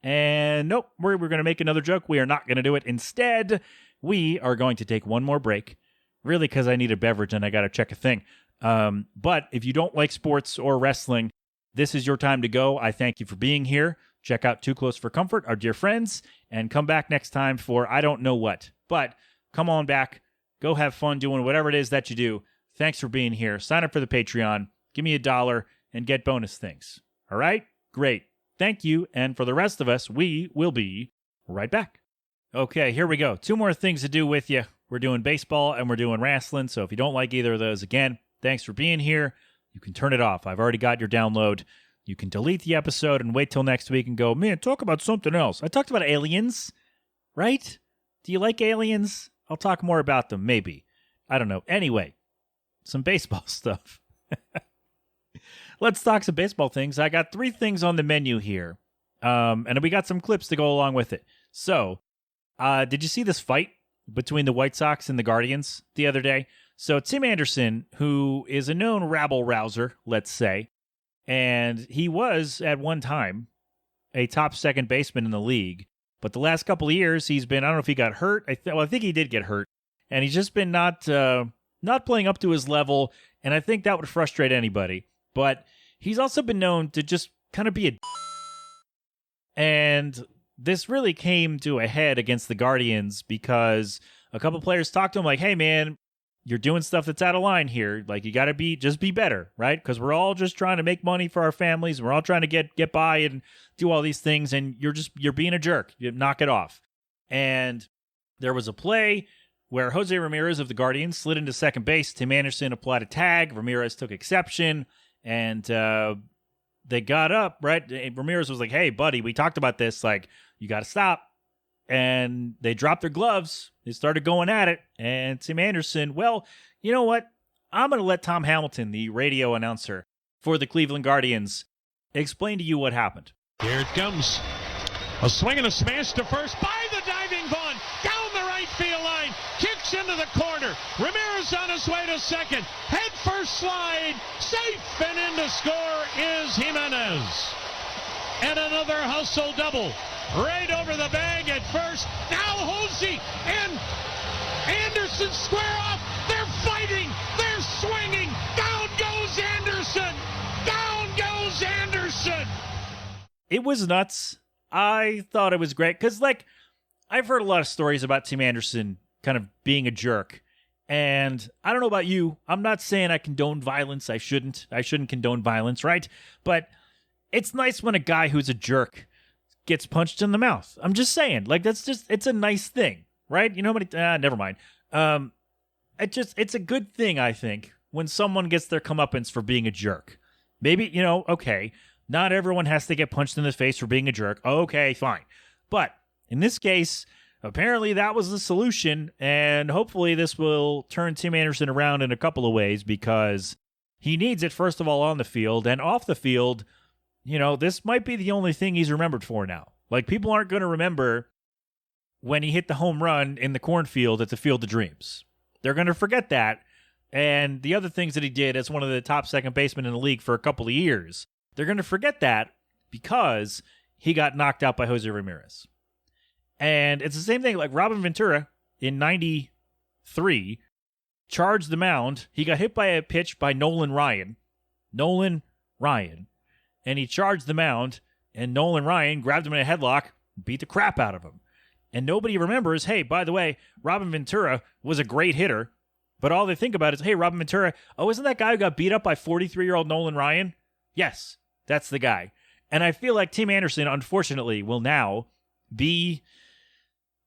And nope, we're going to make another joke. We are not going to do it. Instead, we are going to take one more break, really because I need a beverage and I got to check a thing. But if you don't like sports or wrestling, this is your time to go. I thank you for being here. Check out Too Close for Comfort, our dear friends, and come back next time for I don't know what. But come on back. Go have fun doing whatever it is that you do. Thanks for being here. Sign up for the Patreon. Give me $1 and get bonus things. All right? Great. Thank you. And for the rest of us, we will be right back. Okay, here we go. 2 more things to do with you. We're doing baseball and we're doing wrestling. So if you don't like either of those, again, thanks for being here. You can turn it off. I've already got your download. You can delete the episode and wait till next week and go, man, talk about something else. I talked about aliens, right? Do you like aliens? I'll talk more about them, maybe. I don't know. Anyway, some baseball stuff. Let's talk some baseball things. I got 3 things on the menu here, and we got some clips to go along with it. So, did you see this fight between the White Sox and the Guardians the other day? So, Tim Anderson, who is a known rabble-rouser, let's say, and he was, at one time, a top second baseman in the league, but the last couple of years, he's been, I don't know if he got hurt. I think he did get hurt, and he's just been not playing up to his level, and I think that would frustrate anybody. But he's also been known to just kind of be a and this really came to a head against the Guardians because a couple players talked to him like, hey, man, you're doing stuff that's out of line here. Like, you got to just be better, right? Because we're all just trying to make money for our families. We're all trying to get by and do all these things, and you're being a jerk. You knock it off. And there was a play where Jose Ramirez of the Guardians slid into second base. Tim Anderson applied a tag. Ramirez took exception. And they got up, right? Ramirez was like, hey, buddy, we talked about this. Like, you got to stop. And they dropped their gloves. They started going at it. And Tim Anderson, well, you know what? I'm going to let Tom Hamilton, the radio announcer for the Cleveland Guardians, explain to you what happened. Here it comes. A swing and a smash to first by the diving Vaughn. Down the right field line. Kicks into the corner. Ramirez on his way to second. Head first slide. Safe, and in to score is Jimenez. And another hustle double. Right over the bag at first. Now Hosey and Anderson square off. They're fighting. They're swinging. Down goes Anderson. Down goes Anderson. It was nuts. I thought it was great because, like, I've heard a lot of stories about Tim Anderson kind of being a jerk. And I don't know about you. I'm not saying I condone violence. I shouldn't condone violence, right? But it's nice when a guy who's a jerk gets punched in the mouth. I'm just saying. Like, it's a nice thing, right? You know how many... never mind. It's a good thing, I think, when someone gets their comeuppance for being a jerk. Maybe, okay, not everyone has to get punched in the face for being a jerk. Okay, fine. But in this case, apparently that was the solution, and hopefully this will turn Tim Anderson around in a couple of ways because he needs it, first of all, on the field, and off the field, this might be the only thing he's remembered for now. Like, people aren't going to remember when he hit the home run in the cornfield at the Field of Dreams. They're going to forget that, and the other things that he did as one of the top second basemen in the league for a couple of years, they're going to forget that because he got knocked out by Jose Ramirez. And it's the same thing, like Robin Ventura in 93 charged the mound. He got hit by a pitch by Nolan Ryan. And he charged the mound, and Nolan Ryan grabbed him in a headlock, beat the crap out of him. And nobody remembers, hey, by the way, Robin Ventura was a great hitter, but all they think about is, hey, Robin Ventura, isn't that guy who got beat up by 43-year-old Nolan Ryan? Yes, that's the guy. And I feel like Tim Anderson, unfortunately, will now be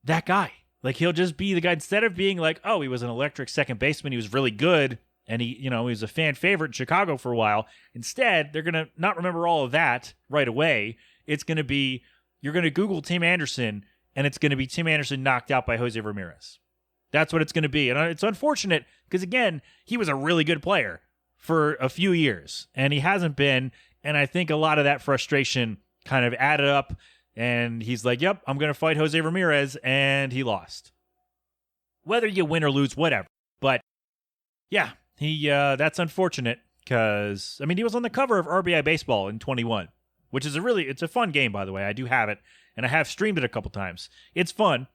that guy. Like, he'll just be the guy, instead of being like, he was an electric second baseman, he was really good, and he was a fan favorite in Chicago for a while. Instead, they're going to not remember all of that right away. It's going to be, you're going to Google Tim Anderson, and it's going to be Tim Anderson knocked out by Jose Ramirez. That's what it's going to be. And it's unfortunate because, again, he was a really good player for a few years, and he hasn't been. And I think a lot of that frustration kind of added up, and he's like, yep, I'm going to fight Jose Ramirez, and he lost. Whether you win or lose, whatever. But, yeah, that's unfortunate because, he was on the cover of RBI Baseball in 21, which is it's a fun game, by the way. I do have it, and I have streamed it a couple times. It's fun,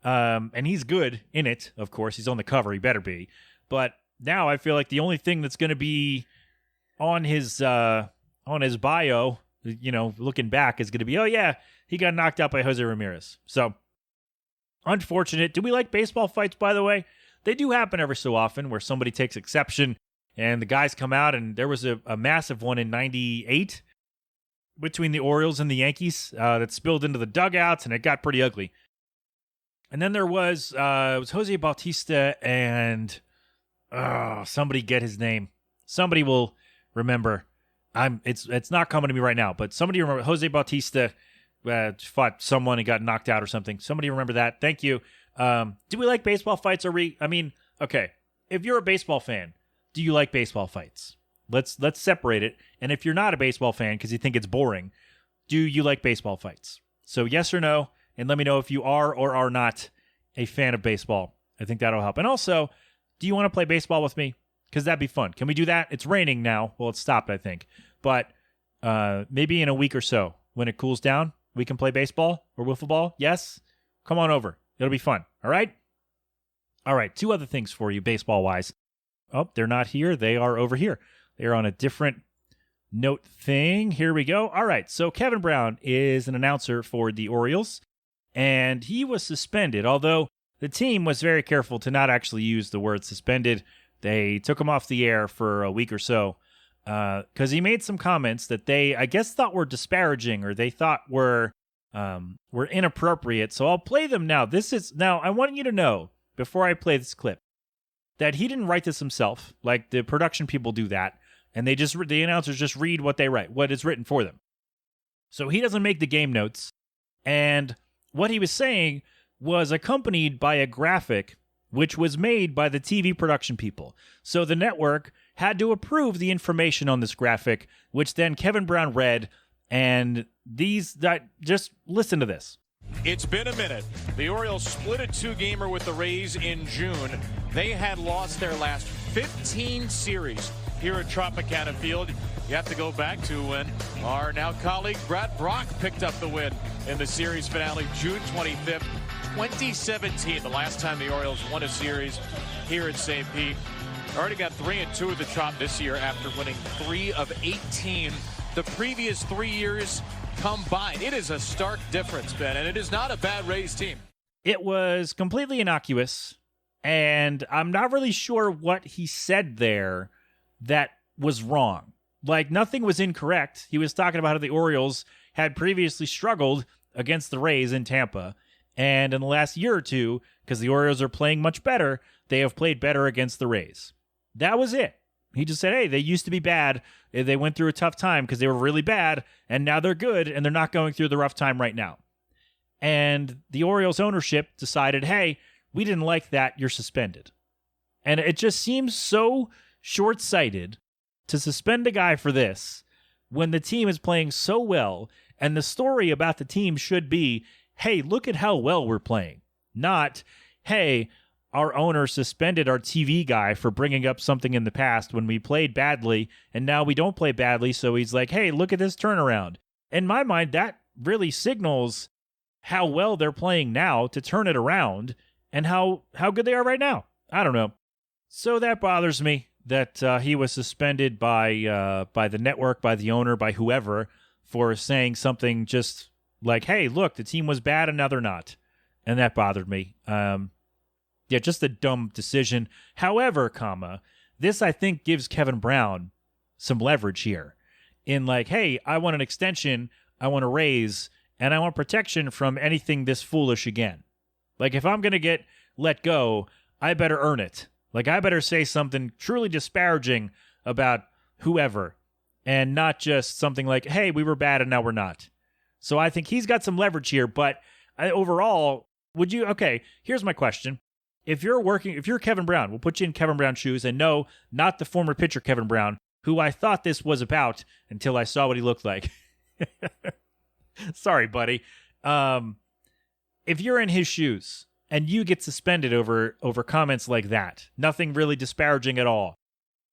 and he's good in it, of course. He's on the cover. He better be. But now I feel like the only thing that's going to be on his bio, looking back, is going to be, he got knocked out by Jose Ramirez. So, unfortunate. Do we like baseball fights, by the way? They do happen every so often where somebody takes exception and the guys come out, and there was a massive one in 98 between the Orioles and the Yankees that spilled into the dugouts, and it got pretty ugly. And then there was, it was Jose Bautista and, somebody get his name. Somebody will remember. It's not coming to me right now, but somebody remember Jose Bautista fought someone and got knocked out or something. Somebody remember that. Thank you. Do we like baseball fights? Okay. If you're a baseball fan, do you like baseball fights? Let's separate it. And if you're not a baseball fan because you think it's boring, do you like baseball fights? So yes or no, and let me know if you are or are not a fan of baseball. I think that'll help. And also, do you want to play baseball with me? Because that'd be fun. Can we do that? It's raining now. Well, it's stopped, I think. But maybe in a week or so, when it cools down, we can play baseball or wiffle ball. Yes? Come on over. It'll be fun. All right? All right. 2 other things for you, baseball-wise. Oh, they're not here. They are over here. They're on a different note thing. Here we go. All right. So Kevin Brown is an announcer for the Orioles, and he was suspended, although the team was very careful to not actually use the word suspended. They took him off the air for a week or so because he made some comments that they, I guess, thought were disparaging or they thought were inappropriate. So I'll play them now. I want you to know, before I play this clip, that he didn't write this himself. Like, the production people do that, and the announcers just read what they write, what is written for them. So he doesn't make the game notes, and what he was saying was accompanied by a graphic which was made by the TV production people. So the network had to approve the information on this graphic, which then Kevin Brown read, and just listen to this. It's been a minute. The Orioles split a 2-gamer with the Rays in June. They had lost their last 15 series here at Tropicana Field. You have to go back to when our now colleague Brad Brock picked up the win in the series finale, June 25th, 2017, the last time the Orioles won a series here at St. Pete. Already got 3-2 at the Trop this year after winning 3 of 18 the previous 3 years combined. It is a stark difference, Ben, and it is not a bad Rays team. It was completely innocuous, and I'm not really sure what he said there that was wrong. Like, nothing was incorrect. He was talking about how the Orioles had previously struggled against the Rays in Tampa, and in the last year or two, because the Orioles are playing much better, they have played better against the Rays. That was it. He just said, hey, they used to be bad. They went through a tough time because they were really bad, and now they're good, and they're not going through the rough time right now. And the Orioles ownership decided, hey, we didn't like that, you're suspended. And it just seems so short-sighted to suspend a guy for this when the team is playing so well, and the story about the team should be, hey, look at how well we're playing. Not, hey, our owner suspended our TV guy for bringing up something in the past when we played badly, and now we don't play badly, so he's like, hey, look at this turnaround. In my mind, that really signals how well they're playing now to turn it around and how good they are right now. I don't know. So that bothers me that he was suspended by the network, by the owner, by whoever for saying something just like, hey, look, the team was bad and now they're not. And that bothered me. Yeah, just a dumb decision. However, this I think gives Kevin Brown some leverage here in like, hey, I want an extension, I want a raise, and I want protection from anything this foolish again. Like if I'm going to get let go, I better earn it. Like I better say something truly disparaging about whoever and not just something like, hey, we were bad and now we're not. So I think he's got some leverage here, but overall, okay, here's my question. If you're Kevin Brown, we'll put you in Kevin Brown's shoes, and no, not the former pitcher Kevin Brown, who I thought this was about until I saw what he looked like. Sorry, buddy. If you're in his shoes and you get suspended over comments like that, nothing really disparaging at all,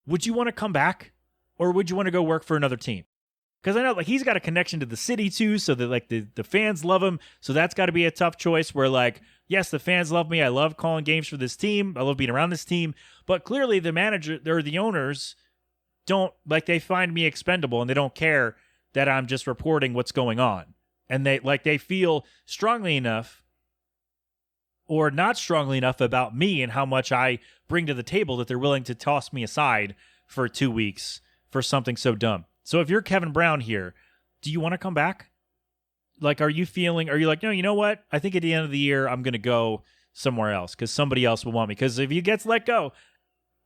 would you want to come back, or would you want to go work for another team? Because I know like he's got a connection to the city too, so that like the fans love him. So that's got to be a tough choice where like, yes, the fans love me. I love calling games for this team. I love being around this team. But clearly the manager or the owners don't like, they find me expendable and they don't care that I'm just reporting what's going on. And they feel strongly enough or not strongly enough about me and how much I bring to the table that they're willing to toss me aside for 2 weeks for something so dumb. So if you're Kevin Brown here, do you want to come back? Like, are you like, no, you know what? I think at the end of the year, I'm going to go somewhere else because somebody else will want me. Because if he gets let go,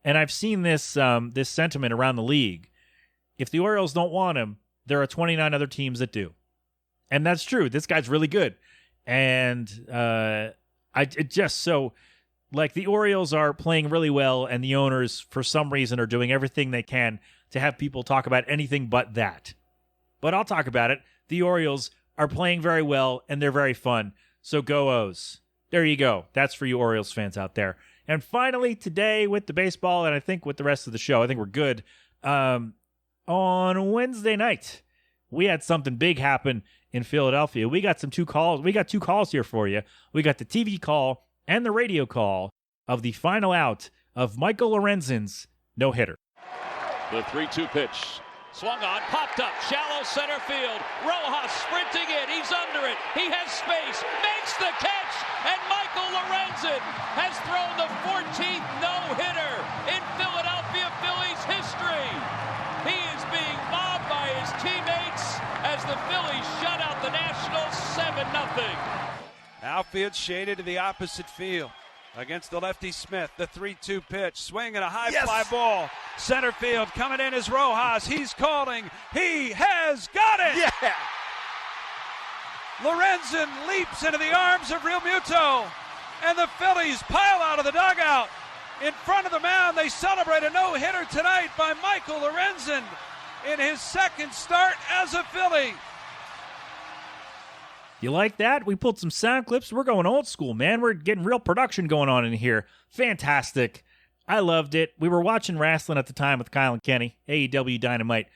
and I've seen this this sentiment around the league, if the Orioles don't want him, there are 29 other teams that do. And that's true. This guy's really good. And the Orioles are playing really well, and the owners, for some reason, are doing everything they can to have people talk about anything but that. But I'll talk about it. The Orioles are playing very well, and they're very fun. So go O's. There you go. That's for you Orioles fans out there. And finally, today with the baseball, and I think with the rest of the show, I think we're good. On Wednesday night, we had something big happen in Philadelphia. We got two calls here for you. We got the TV call and the radio call of the final out of Michael Lorenzen's no-hitter. The 3-2 pitch. Swung on, popped up, shallow center field. Rojas sprinting in, he's under it. He has space, makes the catch, and Michael Lorenzen has thrown the 14th no-hitter in Philadelphia Phillies history. He is being mobbed by his teammates as the Phillies shut out the Nationals 7-0. Outfield shaded to the opposite field. Against the lefty Smith, the 3-2 pitch, swing and a high fly ball. Center field coming in is Rojas. He's calling. He has got it. Yeah. Lorenzen leaps into the arms of Real Muto, and the Phillies pile out of the dugout. In front of the mound, they celebrate a no-hitter tonight by Michael Lorenzen in his second start as a Philly. You like that? We pulled some sound clips. We're going old school, man. We're getting real production going on in here. Fantastic. I loved it. We were watching wrestling at the time with Kyle and Kenny, AEW Dynamite.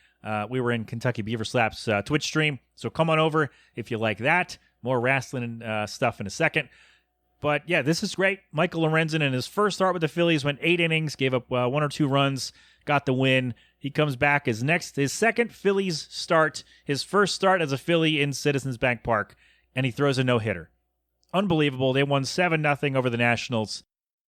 We were in Kentucky Beaver Slaps Twitch stream, so come on over if you like that. More wrestling stuff in a second. But yeah, this is great. Michael Lorenzen in his first start with the Phillies went 8 innings, gave up 1 or 2 runs, got the win. He comes back his second Phillies start, his first start as a Philly in Citizens Bank Park, and he throws a no-hitter. Unbelievable. They won 7-0 over the Nationals.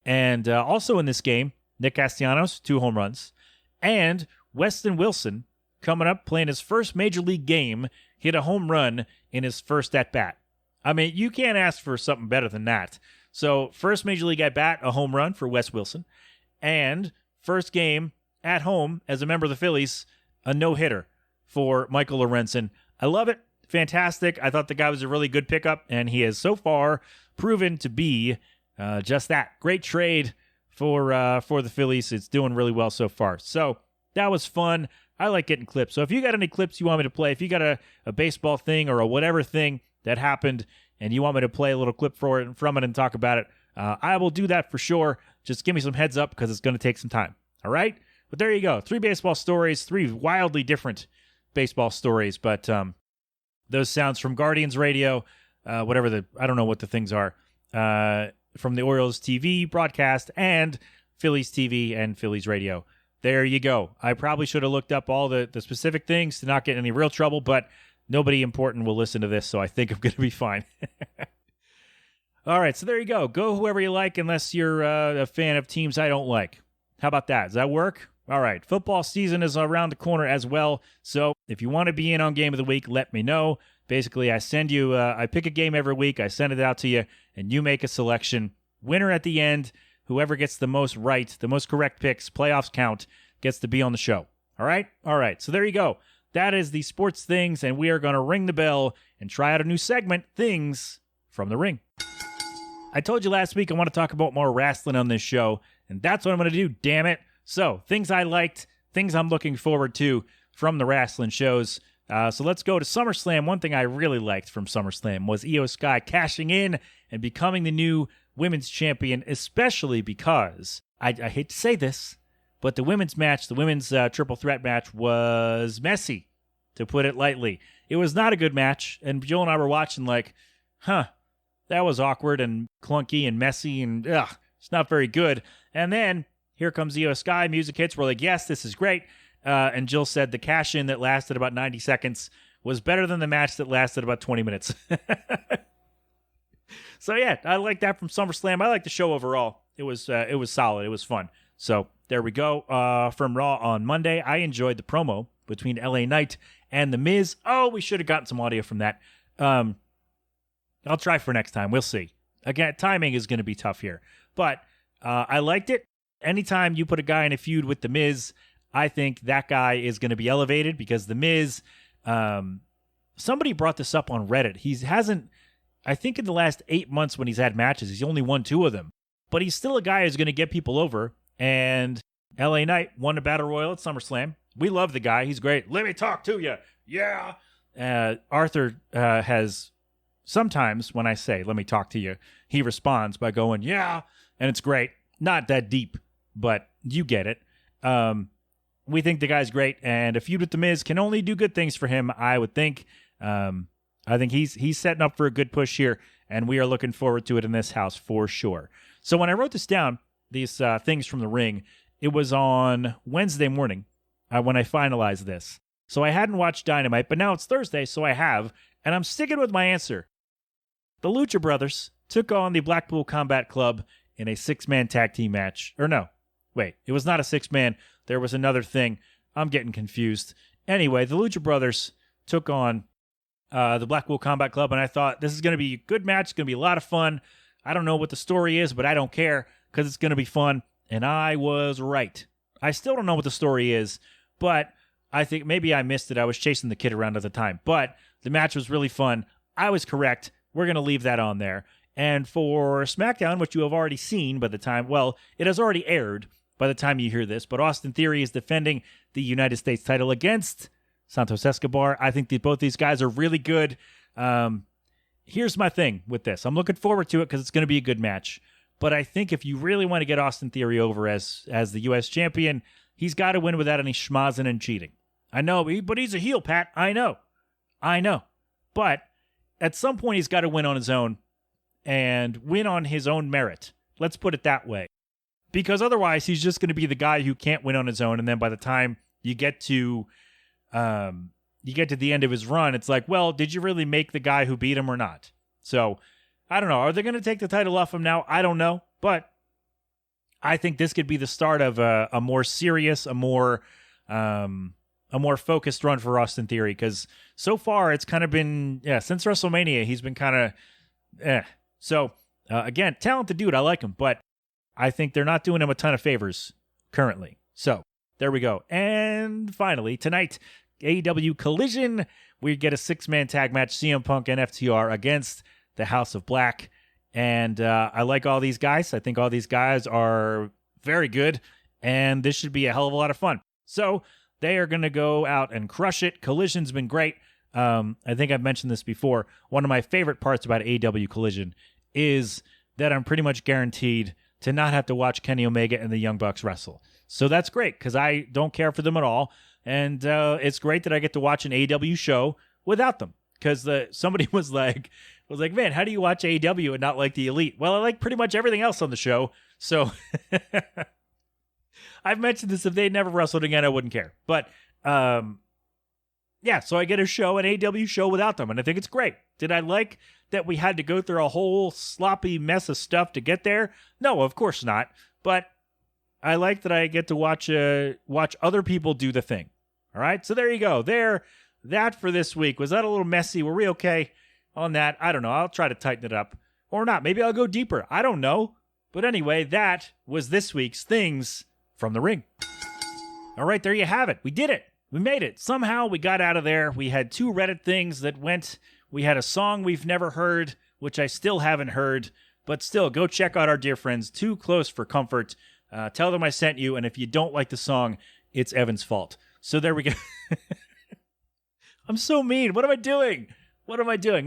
And also in this game, Nick Castellanos, 2 home runs, and Weston Wilson, coming up, playing his first Major League game, hit a home run in his first at-bat. I mean, you can't ask for something better than that. So, first Major League at-bat, a home run for Wes Wilson, and first game at home as a member of the Phillies, a no-hitter for Michael Lorenzen. I love it. fantastic. I thought the guy was a really good pickup, and he has so far proven to be just that. Great trade for the Phillies. It's doing really well so far. So that was fun. I like getting clips. So if you got any clips you want me to play, if you got a baseball thing or a whatever thing that happened and you want me to play a little clip from it and talk about it, I will do that for sure. Just give me some heads up because it's going to take some time. All right? But there you go. 3 baseball stories, 3 wildly different baseball stories. But those sounds from Guardians Radio, I don't know what the things are, from the Orioles TV broadcast and Phillies TV and Phillies Radio. There you go. I probably should have looked up all the specific things to not get in any real trouble, but nobody important will listen to this, so I think I'm going to be fine. All right, so there you go. Go whoever you like unless you're a fan of teams I don't like. How about that? Does that work? All right, football season is around the corner as well, so if you want to be in on Game of the Week, let me know. Basically, I pick a game every week, I send it out to you, and you make a selection. Winner at the end. Whoever gets the most right, the most correct picks, playoffs count, gets to be on the show. All right? All right. So there you go. That is the sports things, and we are going to ring the bell and try out a new segment, Things from the Ring. I told you last week I want to talk about more wrestling on this show, and that's what I'm going to do, damn it. So, things I liked, things I'm looking forward to from the wrestling shows. So let's go to SummerSlam. One thing I really liked from SummerSlam was Io Sky cashing in and becoming the new women's champion, especially because, I hate to say this, but the women's match, the women's triple threat match was messy, to put it lightly. It was not a good match, and Joel and I were watching like, that was awkward and clunky and messy, and it's not very good. And then, here comes Io Sky, music hits, we're like, yes, this is great. And Jill said the cash-in that lasted about 90 seconds was better than the match that lasted about 20 minutes. So yeah, I like that from SummerSlam. I like the show overall. It was solid. It was fun. So there we go. From Raw on Monday, I enjoyed the promo between LA Knight and The Miz. Oh, we should have gotten some audio from that. I'll try for next time. We'll see. Again, timing is going to be tough here. But I liked it. Anytime you put a guy in a feud with The Miz, I think that guy is going to be elevated because The Miz, somebody brought this up on Reddit. He hasn't, I think in the last 8 months when he's had matches, he's only won 2 of them. But he's still a guy who's going to get people over. And LA Knight won a Battle Royal at SummerSlam. We love the guy. He's great. Let me talk to you. Yeah. Arthur has sometimes when I say, let me talk to you, he responds by going, yeah. And it's great. Not that deep, but you get it. We think the guy's great, and a feud with The Miz can only do good things for him, I would think. I think he's setting up for a good push here, and we are looking forward to it in this house for sure. So when I wrote this down, these things from the ring, it was on Wednesday morning when I finalized this. So I hadn't watched Dynamite, but now it's Thursday, so I have, and I'm sticking with my answer. The Lucha Brothers took on the Blackpool Combat Club in a 6-man tag team match. Or no, wait, it was not a 6-man. There was another thing. I'm getting confused. Anyway, the Lucha Brothers took on the Blackpool Combat Club, and I thought this is going to be a good match. It's going to be a lot of fun. I don't know what the story is, but I don't care because it's going to be fun. And I was right. I still don't know what the story is, but I think maybe I missed it. I was chasing the kid around at the time, but the match was really fun. I was correct. We're going to leave that on there. And for SmackDown, which you have already seen by the time, well, it has already aired by the time you hear this, but Austin Theory is defending the United States title against Santos Escobar. I think that both these guys are really good. Here's my thing with this. I'm looking forward to it because it's going to be a good match. But I think if you really want to get Austin Theory over as the U.S. champion, he's got to win without any schmozzing and cheating. I know, but he's a heel, Pat. I know. But at some point, he's got to win on his own and win on his own merit. Let's put it that way. Because otherwise, he's just going to be the guy who can't win on his own. And then by the time you get to the end of his run, it's like, well, did you really make the guy who beat him or not? So, I don't know. Are they going to take the title off him now? I don't know. But I think this could be the start of a more serious, a more focused run for Austin Theory. Because so far, it's kind of been, since WrestleMania, he's been kind of, So, again, talented dude. I like him. But I think they're not doing him a ton of favors currently. So, there we go. And finally, tonight, AEW Collision. We get a 6-man tag match, CM Punk and FTR against the House of Black. And I like all these guys. I think all these guys are very good, and this should be a hell of a lot of fun. So they are going to go out and crush it. Collision's been great. I think I've mentioned this before. One of my favorite parts about AEW Collision is that I'm pretty much guaranteed to not have to watch Kenny Omega and the Young Bucks wrestle. So that's great because I don't care for them at all. And it's great that I get to watch an AEW show without them. Because somebody was like, man, how do you watch AEW and not like the Elite? Well, I like pretty much everything else on the show. So I've mentioned this. If they never wrestled again, I wouldn't care. But yeah, so I get a show, an AEW show without them. And I think it's great. Did I like that we had to go through a whole sloppy mess of stuff to get there? No, of course not. But I like that I get to watch other people do the thing. All right, so there you go. That for this week. Was that a little messy? Were we okay on that? I don't know. I'll try to tighten it up. Or not. Maybe I'll go deeper. I don't know. But anyway, that was this week's Things from the Ring. All right, there you have it. We did it. We made it. Somehow we got out of there. We had 2 Reddit things that went. We had a song we've never heard, which I still haven't heard. But still, go check out our dear friends, Too Close for Comfort. Tell them I sent you. And if you don't like the song, it's Evan's fault. So there we go. I'm so mean. What am I doing?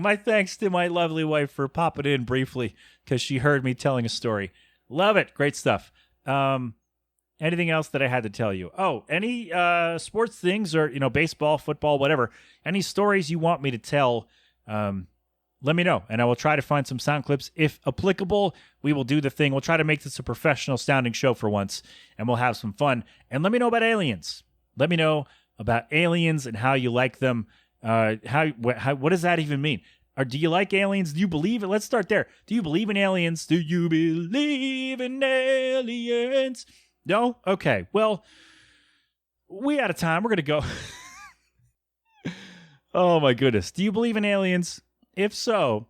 My thanks to my lovely wife for popping in briefly because she heard me telling a story. Love it. Great stuff. Anything else that I had to tell you? Oh, any sports things or, baseball, football, whatever. Any stories you want me to tell, let me know. And I will try to find some sound clips. If applicable, we will do the thing. We'll try to make this a professional sounding show for once, and we'll have some fun. And let me know about aliens. Let me know about aliens and how you like them. What does that even mean? Or do you like aliens? Do you believe it? Let's start there. Do you believe in aliens? Do you believe in aliens? No? Okay. Well, we out of time. We're going to go. Oh my goodness. Do you believe in aliens? If so,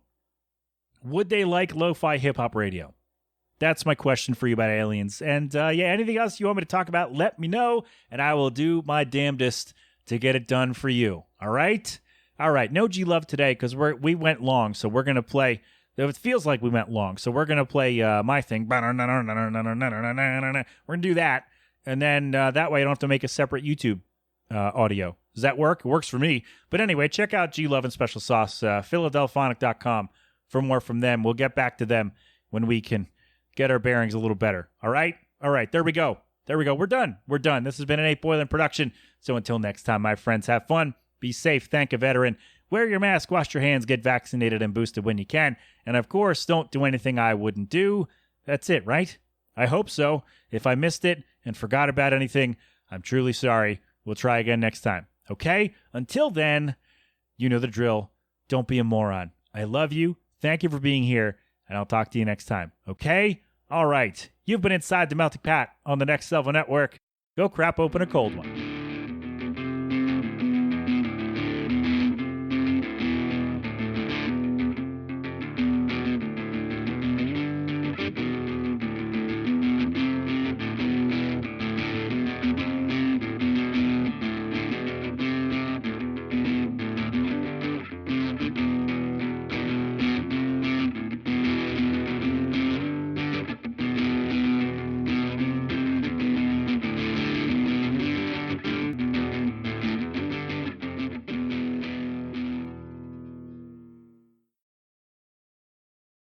would they like lo-fi hip-hop radio? That's my question for you about aliens. And anything else you want me to talk about, let me know, and I will do my damnedest to get it done for you. All right? All right. No G-Love today because we went long, so we're going to play. It feels like we went long, so we're going to play my thing. We're going to do that, and then that way I don't have to make a separate YouTube audio. Does that work? It works for me. But anyway, check out G-Love and Special Sauce, Philadelphonic.com for more from them. We'll get back to them when we can get our bearings a little better. All right? All right. There we go. We're done. This has been an 8 Boiling production. So until next time, my friends, have fun. Be safe. Thank a veteran. Wear your mask. Wash your hands. Get vaccinated and boosted when you can. And of course, don't do anything I wouldn't do. That's it, right? I hope so. If I missed it and forgot about anything, I'm truly sorry. We'll try again next time. Okay? Until then, you know the drill. Don't be a moron. I love you. Thank you for being here. And I'll talk to you next time. Okay? All right. You've been inside the Melting Pat on the Next Level Network. Go crap open a cold one.